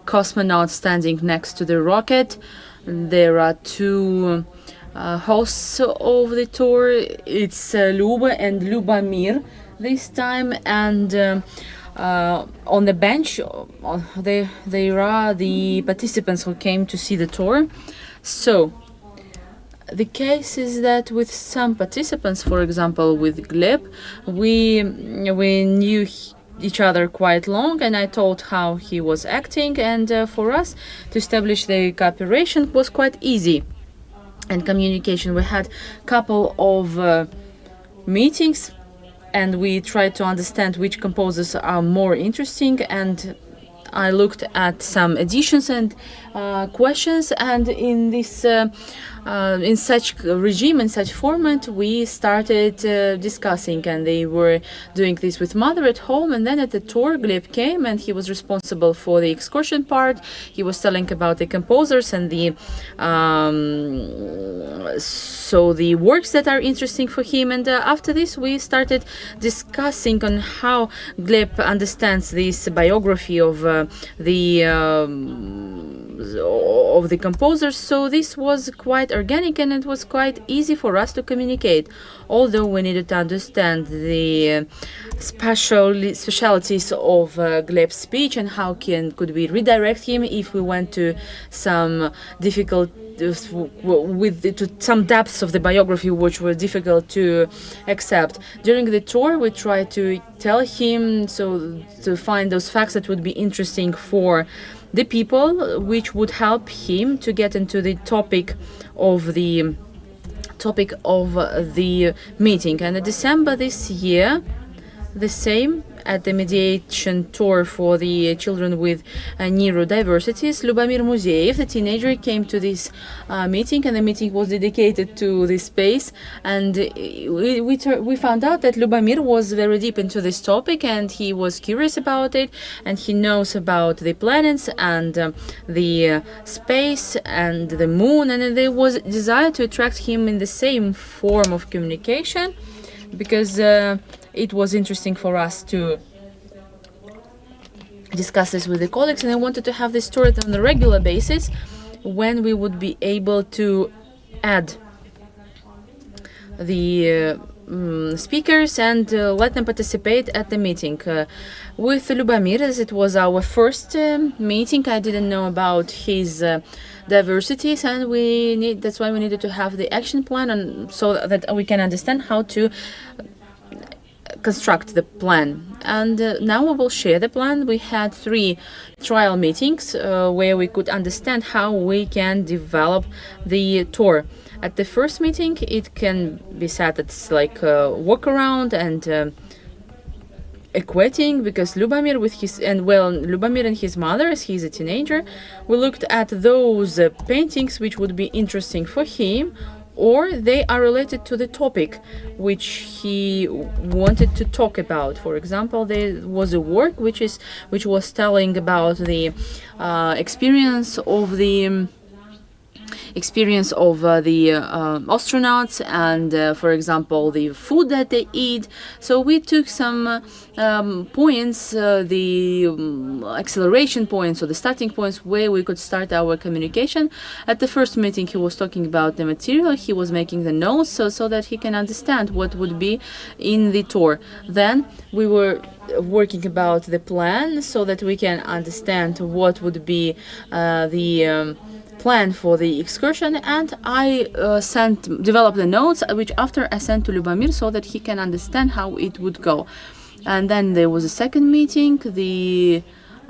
A: cosmonauts standing next to the rocket. There are 2 hosts of the tour. It's Luba and Lubomir this time, and on the bench there are the participants who came to see the tour. So the case is that with some participants, for example with Gleb, we knew each other quite long, and I told how he was acting, and for us to establish the cooperation was quite easy, and communication. We had couple of meetings, and we tried to understand which composers are more interesting, and I looked at some editions and questions, and in this in such regime, in such format, we started discussing, and they were doing this with mother at home. And then at the tour, Gleb came, and he was responsible for the excursion part. He was telling about the composers and the so the works that are interesting for him. And after this, we started discussing on how Gleb understands this biography of the composers. So this was quite organic, and it was quite easy for us to communicate, although we needed to understand the specialities of Gleb's speech and how could we redirect him if we went to some difficult to some depths of the biography which were difficult to accept. During the tour, we tried to tell him to find those facts that would be interesting for the people, which would help him to get into the topic of the meeting. And in December this year, the same at the mediation tour for the children with neurodiversities. Lubomir Muzeev, the teenager, came to this meeting, and the meeting was dedicated to this space. And we found out that Lubomir was very deep into this topic, and he was curious about it, and he knows about the planets and the space and the moon, and there was a desire to attract him in the same form of communication, because it was interesting for us to discuss this with the colleagues, and I wanted to have this tour on a regular basis when we would be able to add the speakers and let them participate at the meeting. With Lubomir, as it was our first meeting, I didn't know about his diversities, and that's why we needed to have the action plan, and so that we can understand how to construct the plan. And now we will share the plan. We had 3 trial meetings where we could understand how we can develop the tour. At the first meeting, it can be said it's like a walk around and equating, because Lubomir and his mother, as he's a teenager, we looked at those paintings which would be interesting for him, or they are related to the topic which he wanted to talk about. For example, there was a work which was telling about the experience of the astronauts, and for example the food that they eat. So we took some points, the acceleration points or the starting points where we could start our communication. At the first meeting, he was talking about the material, he was making the notes so that he can understand what would be in the tour. Then we were working about the plan so that we can understand what would be the plan for the excursion, and I developed the notes, which after I sent to Lubomir so that he can understand how it would go. And then there was a second meeting, the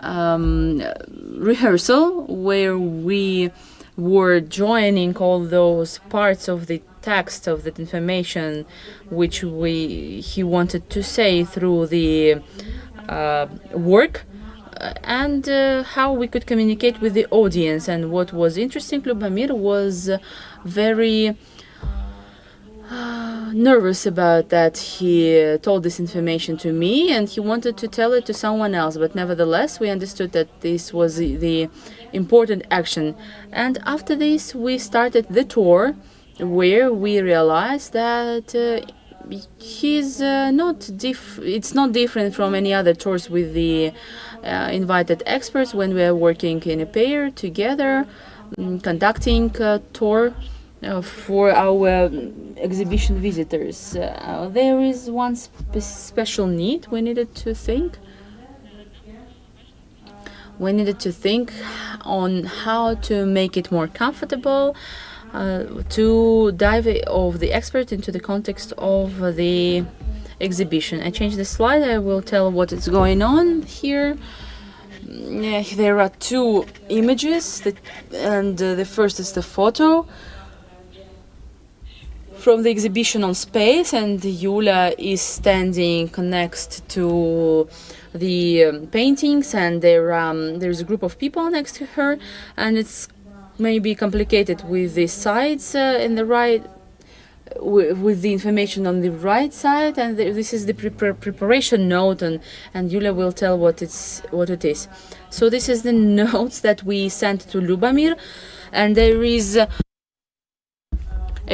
A: rehearsal, where we were joining all those parts of the text of that information which he wanted to say through the work, and how we could communicate with the audience. And what was interesting, Lubomir was very nervous about that. He told this information to me and he wanted to tell it to someone else, but nevertheless we understood that this was the important action. And after this we started the tour, where we realized that it's not different from any other tours with the invited experts, when we are working in a pair together, conducting a tour for our exhibition visitors. There is one special need we needed to think. We needed to think on how to make it more comfortable, to dive of the expert into the context of the exhibition. I changed the slide. I will tell what is going on here. There are 2 images, and the first is the photo from the exhibition on space, and Yulia is standing next to the paintings, and there's a group of people next to her, and it's maybe complicated with the sides in the right, with the information on the right side, and this is the preparation note, and Yulia will tell what it is. So this is the notes that we sent to Lubomir, and there is a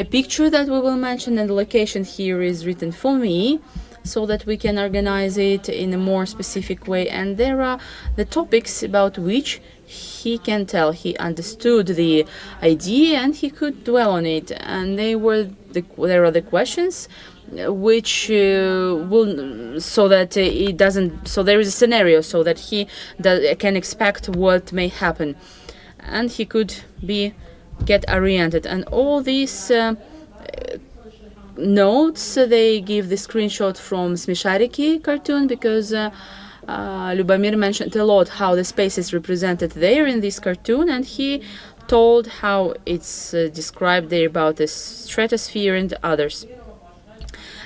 A: picture that we will mention, and the location here is written for me, so that we can organize it in a more specific way. And there are the topics about which he can tell he understood the idea and he could dwell on it. And there are the questions which will, so that it doesn't, so there is a scenario so that he can expect what may happen, and he could get oriented. And all these notes, they give the screenshot from Smeshariki cartoon, because Lubomir mentioned a lot how the space is represented there in this cartoon, and he told how it's described there about the stratosphere and others.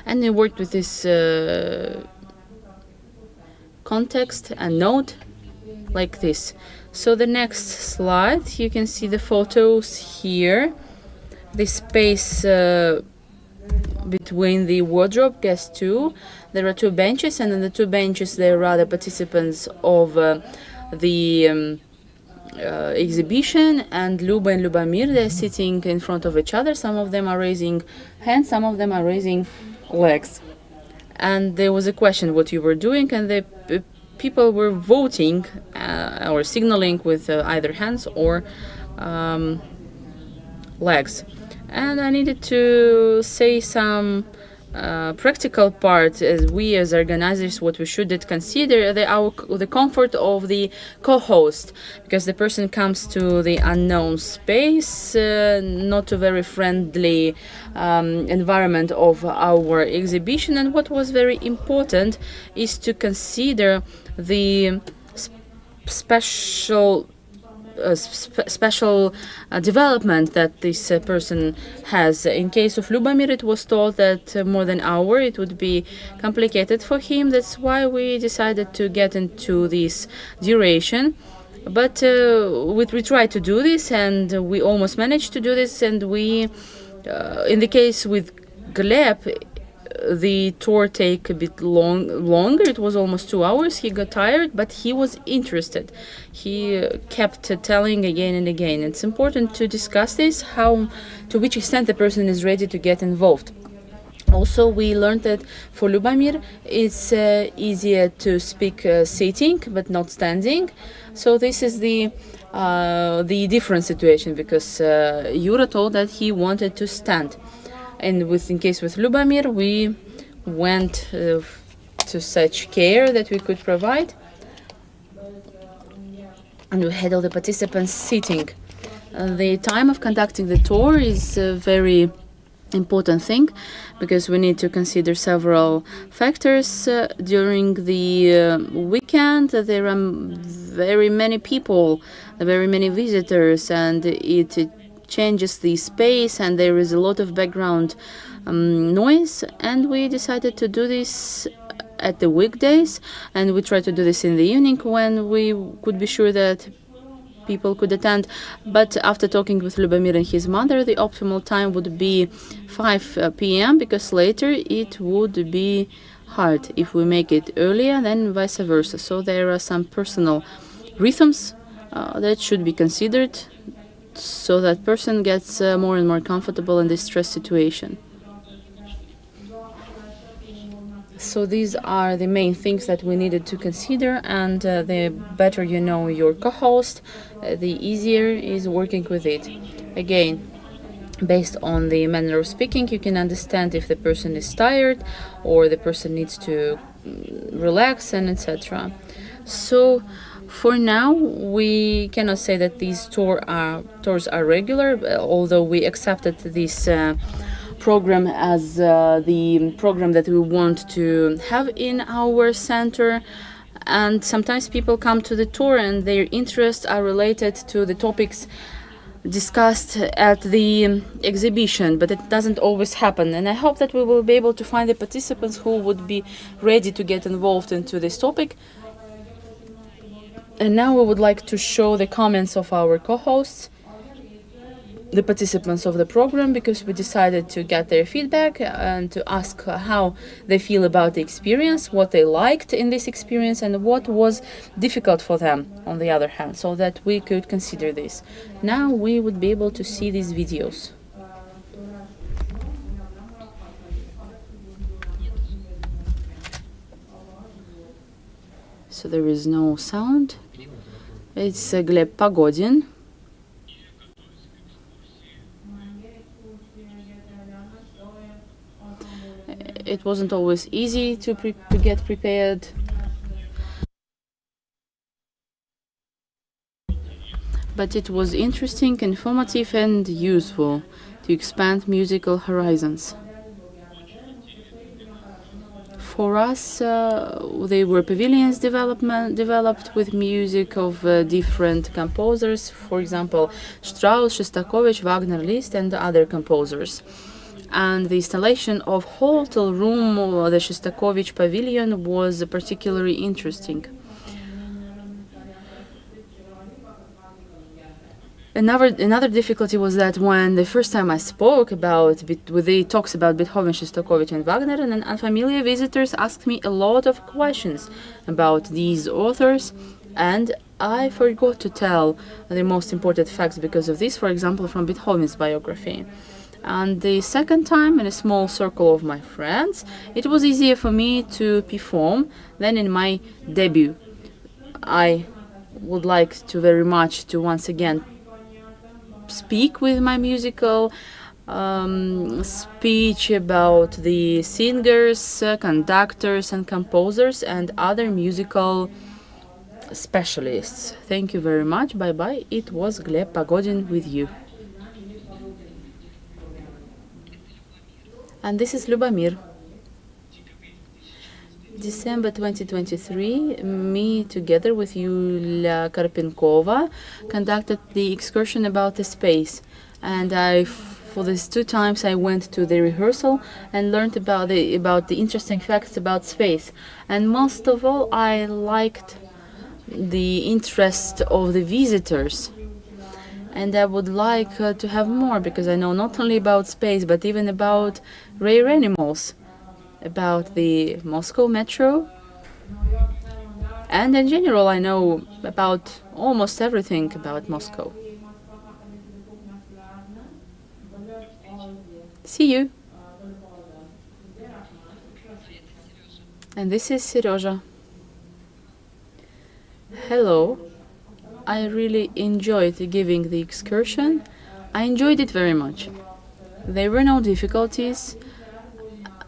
A: And he worked with this context and note like this. So the next slide, you can see the photos here. The space between the wardrobe, guest 2. There are 2 benches, and on the 2 benches there are the participants of the exhibition, and Luba and Lubomir, they're sitting in front of each other. Some of them are raising hands, some of them are raising legs. And there was a question what you were doing, and the people were voting or signaling with either hands or legs. And I needed to say some practical part, as we as organizers, what we should consider the comfort of the co-host, because the person comes to the unknown space, not a very friendly environment of our exhibition. And what was very important is to consider the special development that this person has. In case of Lubomir, it was told that more than an hour it would be complicated for him. That's why we decided to get into this duration. But we tried to do this, and we almost managed to do this. And we, in the case with Gleb, the tour take a bit longer. It was almost 2 hours. He got tired, but he was interested. He kept telling again and again. It's important to discuss this, to which extent the person is ready to get involved. Also, we learned that for Lubomir, it's easier to speak sitting, but not standing. So this is the different situation, because Yura told that he wanted to stand. And in case with Lubomir, we went to such care that we could provide, and we had all the participants sitting. The time of conducting the tour is a very important thing, because we need to consider several factors. During the weekend, there are very many people, very many visitors, and it changes the space, and there is a lot of background noise. And we decided to do this at the weekdays, and we try to do this in the evening when we could be sure that people could attend. But after talking with Lubomir and his mother, the optimal time would be 5 p.m. because later it would be hard if we make it earlier, then vice versa. So there are some personal rhythms that should be considered, so that person gets more and more comfortable in this stress situation. So these are the main things that we needed to consider, and the better you know your co-host, the easier is working with it. Again, based on the manner of speaking, you can understand if the person is tired or the person needs to relax, and etc. So for now, we cannot say that these tours are regular, although we accepted this program as the program that we want to have in our center. And sometimes people come to the tour and their interests are related to the topics discussed at the exhibition, but it doesn't always happen. And I hope that we will be able to find the participants who would be ready to get involved into this topic. And now we would like to show the comments of our co-hosts, the participants of the program, because we decided to get their feedback and to ask how they feel about the experience, what they liked in this experience, and what was difficult for them, on the other hand, so that we could consider this. Now we would be able to see these videos. So there is no sound. It's Gleb Pagodin. It wasn't always easy to get prepared. But it was interesting, informative, and useful to expand musical horizons. For us, they were pavilions developed with music of different composers, for example, Strauss, Shostakovich, Wagner, Liszt, and other composers. And the installation of hotel room, the Shostakovich Pavilion, was particularly interesting. Another difficulty was that when the first time I spoke about with the talks about Beethoven, Shostakovich, and Wagner, and unfamiliar visitors asked me a lot of questions about these authors, and I forgot to tell the most important facts because of this, for example, from Beethoven's biography. And the second time, in a small circle of my friends, it was easier for me to perform than in my debut. I would like to very much to once again speak with my musical speech about the singers, conductors, and composers, and other musical specialists. Thank you very much. Bye bye. It was Gleb Pagodin with you. And this is Lubomir. December 2023, me together with Yulia Karpenkova conducted the excursion about the space, and for these 2 times I went to the rehearsal and learned about the interesting facts about space. And most of all, I liked the interest of the visitors, and I would like to have more, because I know not only about space but even about rare animals, about the Moscow metro, and in general I know about almost everything about Moscow. See you. And this is Serежа. Hello. I really enjoyed giving the excursion. I enjoyed it very much. There were no difficulties.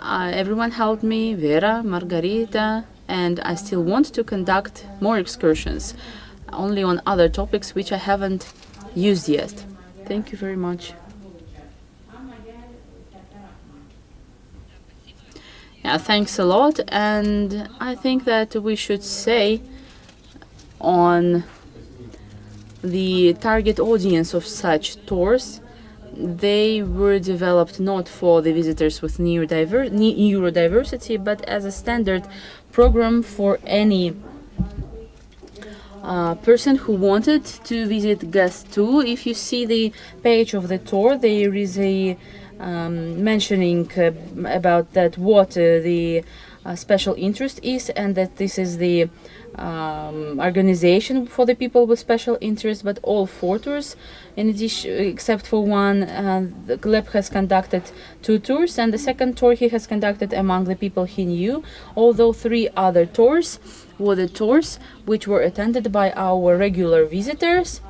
A: Everyone helped me, Vera, Margarita, and I still want to conduct more excursions, only on other topics which I haven't used yet. Thank you very much. Yeah, thanks a lot, and I think that we should say on the target audience of such tours. They were developed not for the visitors with neurodiversity, but as a standard program for any person who wanted to visit Guest 2. If you see the page of the tour, there is a mentioning about that what the special interest is, and that this is the organization for the people with special interest. But all 4 tours, in addition, except for one, Gleb has conducted 2 tours, and the second tour he has conducted among the people he knew, although 3 other tours were the tours which were attended by our regular visitors.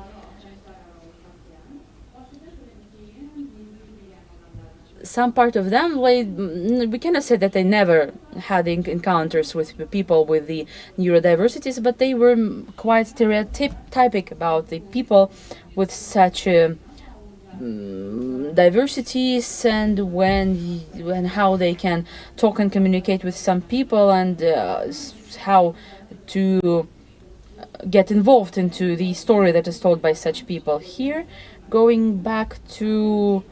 A: Some part of them, we cannot say that they never had encounters with people with the neurodiversities, but they were quite stereotypic about the people with such diversities, and when how they can talk and communicate with some people, and how to get involved into the story that is told by such people. Here, going back to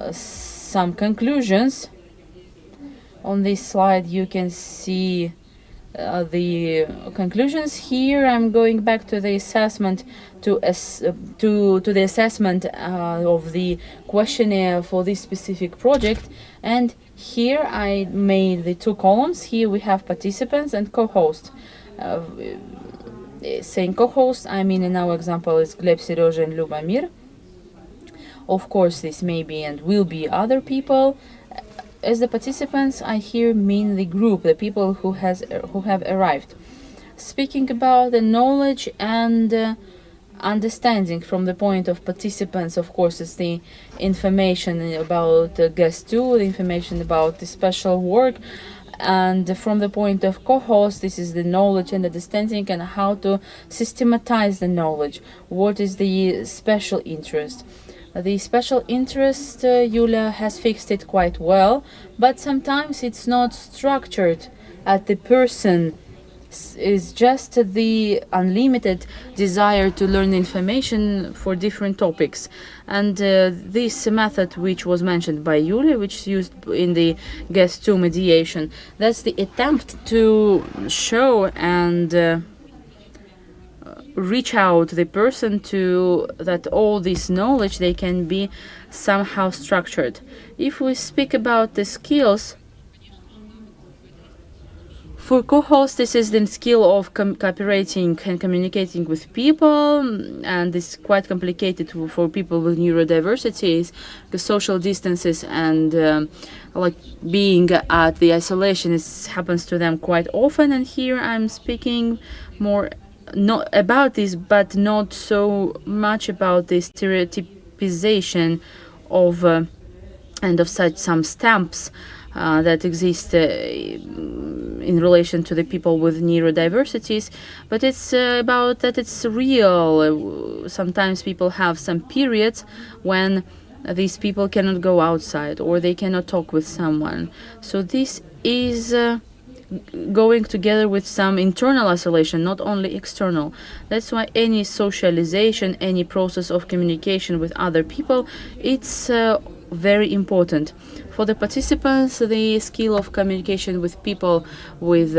A: some conclusions. On this slide you can see the conclusions. Here I'm going back to the assessment to the assessment of the questionnaire for this specific project, and here I made the 2 columns. Here we have participants and co-host. Saying co-host, I mean in our example is Gleb, Serежа, and Lubomir. Of course, this may be and will be other people. As the participants, I here mean the group, the people who have arrived. Speaking about the knowledge and understanding from the point of participants, of course, is the information about Guest 2, the information about the special work. And from the point of co-host, this is the knowledge and understanding and how to systematize the knowledge. What is the special interest? The special interest, Yulia has fixed it quite well, but sometimes it's not structured at the person is just the unlimited desire to learn information for different topics. And this method, which was mentioned by Yulia, which is used in the guest 2 mediation, that's the attempt to show and reach out the person to that all this knowledge, they can be somehow structured. If we speak about the skills, for co-host, this is the skill of cooperating and communicating with people, and it's quite complicated for people with neurodiversities, the social distances and like being at the isolation happens to them quite often. And here I'm speaking more not about this, but not so much about the stereotypization of and of such some stamps that exist in relation to the people with neurodiversities, but it's about that it's real. Sometimes people have some periods when these people cannot go outside or they cannot talk with someone. So this is going together with some internal isolation, not only external. That's why any socialization, any process of communication with other people, it's very important. For the participants, the skill of communication with people with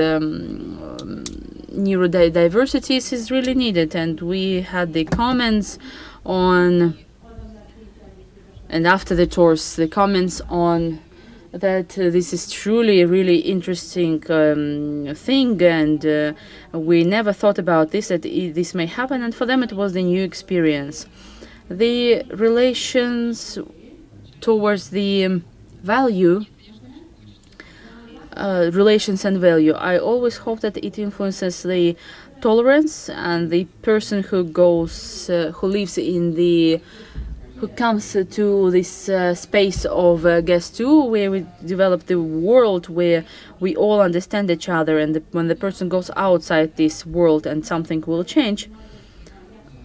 A: neurodiversities is really needed. And we had the comments on, and after the tours, the comments on that this is truly a really interesting thing, and we never thought about this, that this may happen, and for them it was the new experience. The relations towards the value, relations and value, I always hope that it influences the tolerance, and the person who goes, who lives in the who comes to this space of guest 2, where we develop the world where we all understand each other, and when the person goes outside this world and something will change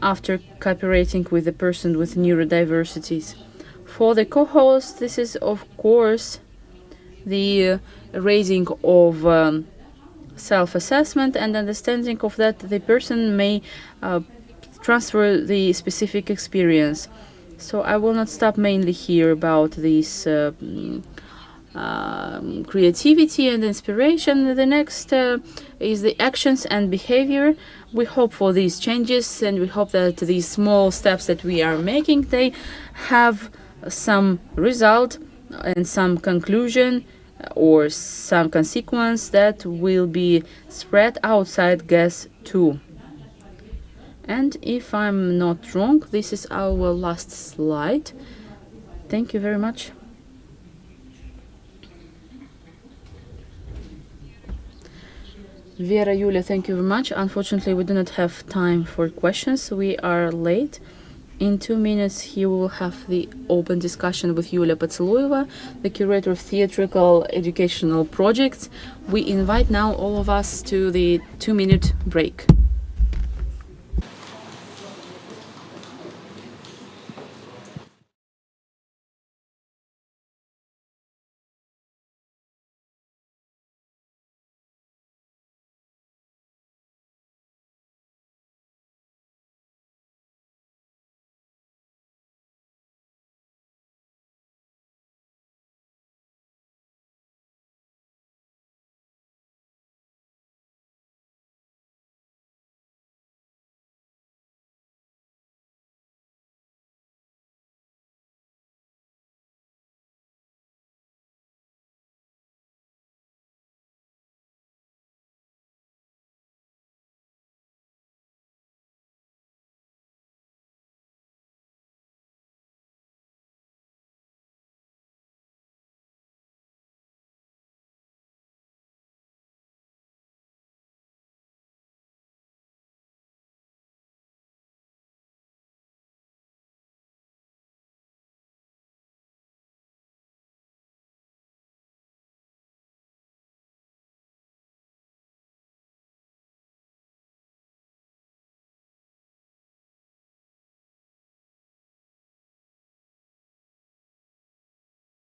A: after cooperating with the person with neurodiversities. For the co-host, this is of course the raising of self-assessment and understanding of that the person may transfer the specific experience. So I will not stop mainly here about this creativity and inspiration. The next is the actions and behavior. We hope for these changes, and we hope that these small steps that we are making, they have some result and some conclusion or some consequence that will be spread outside guest 2. And if I'm not wrong, this is our last slide. Thank you very much. Vera, Yulia, thank you very much. Unfortunately, we do not have time for questions. We are late. In 2 minutes, here we will have the open discussion with Yulia Potsyluyeva, the curator of theatrical educational projects. We invite now all of us to the 2-minute break.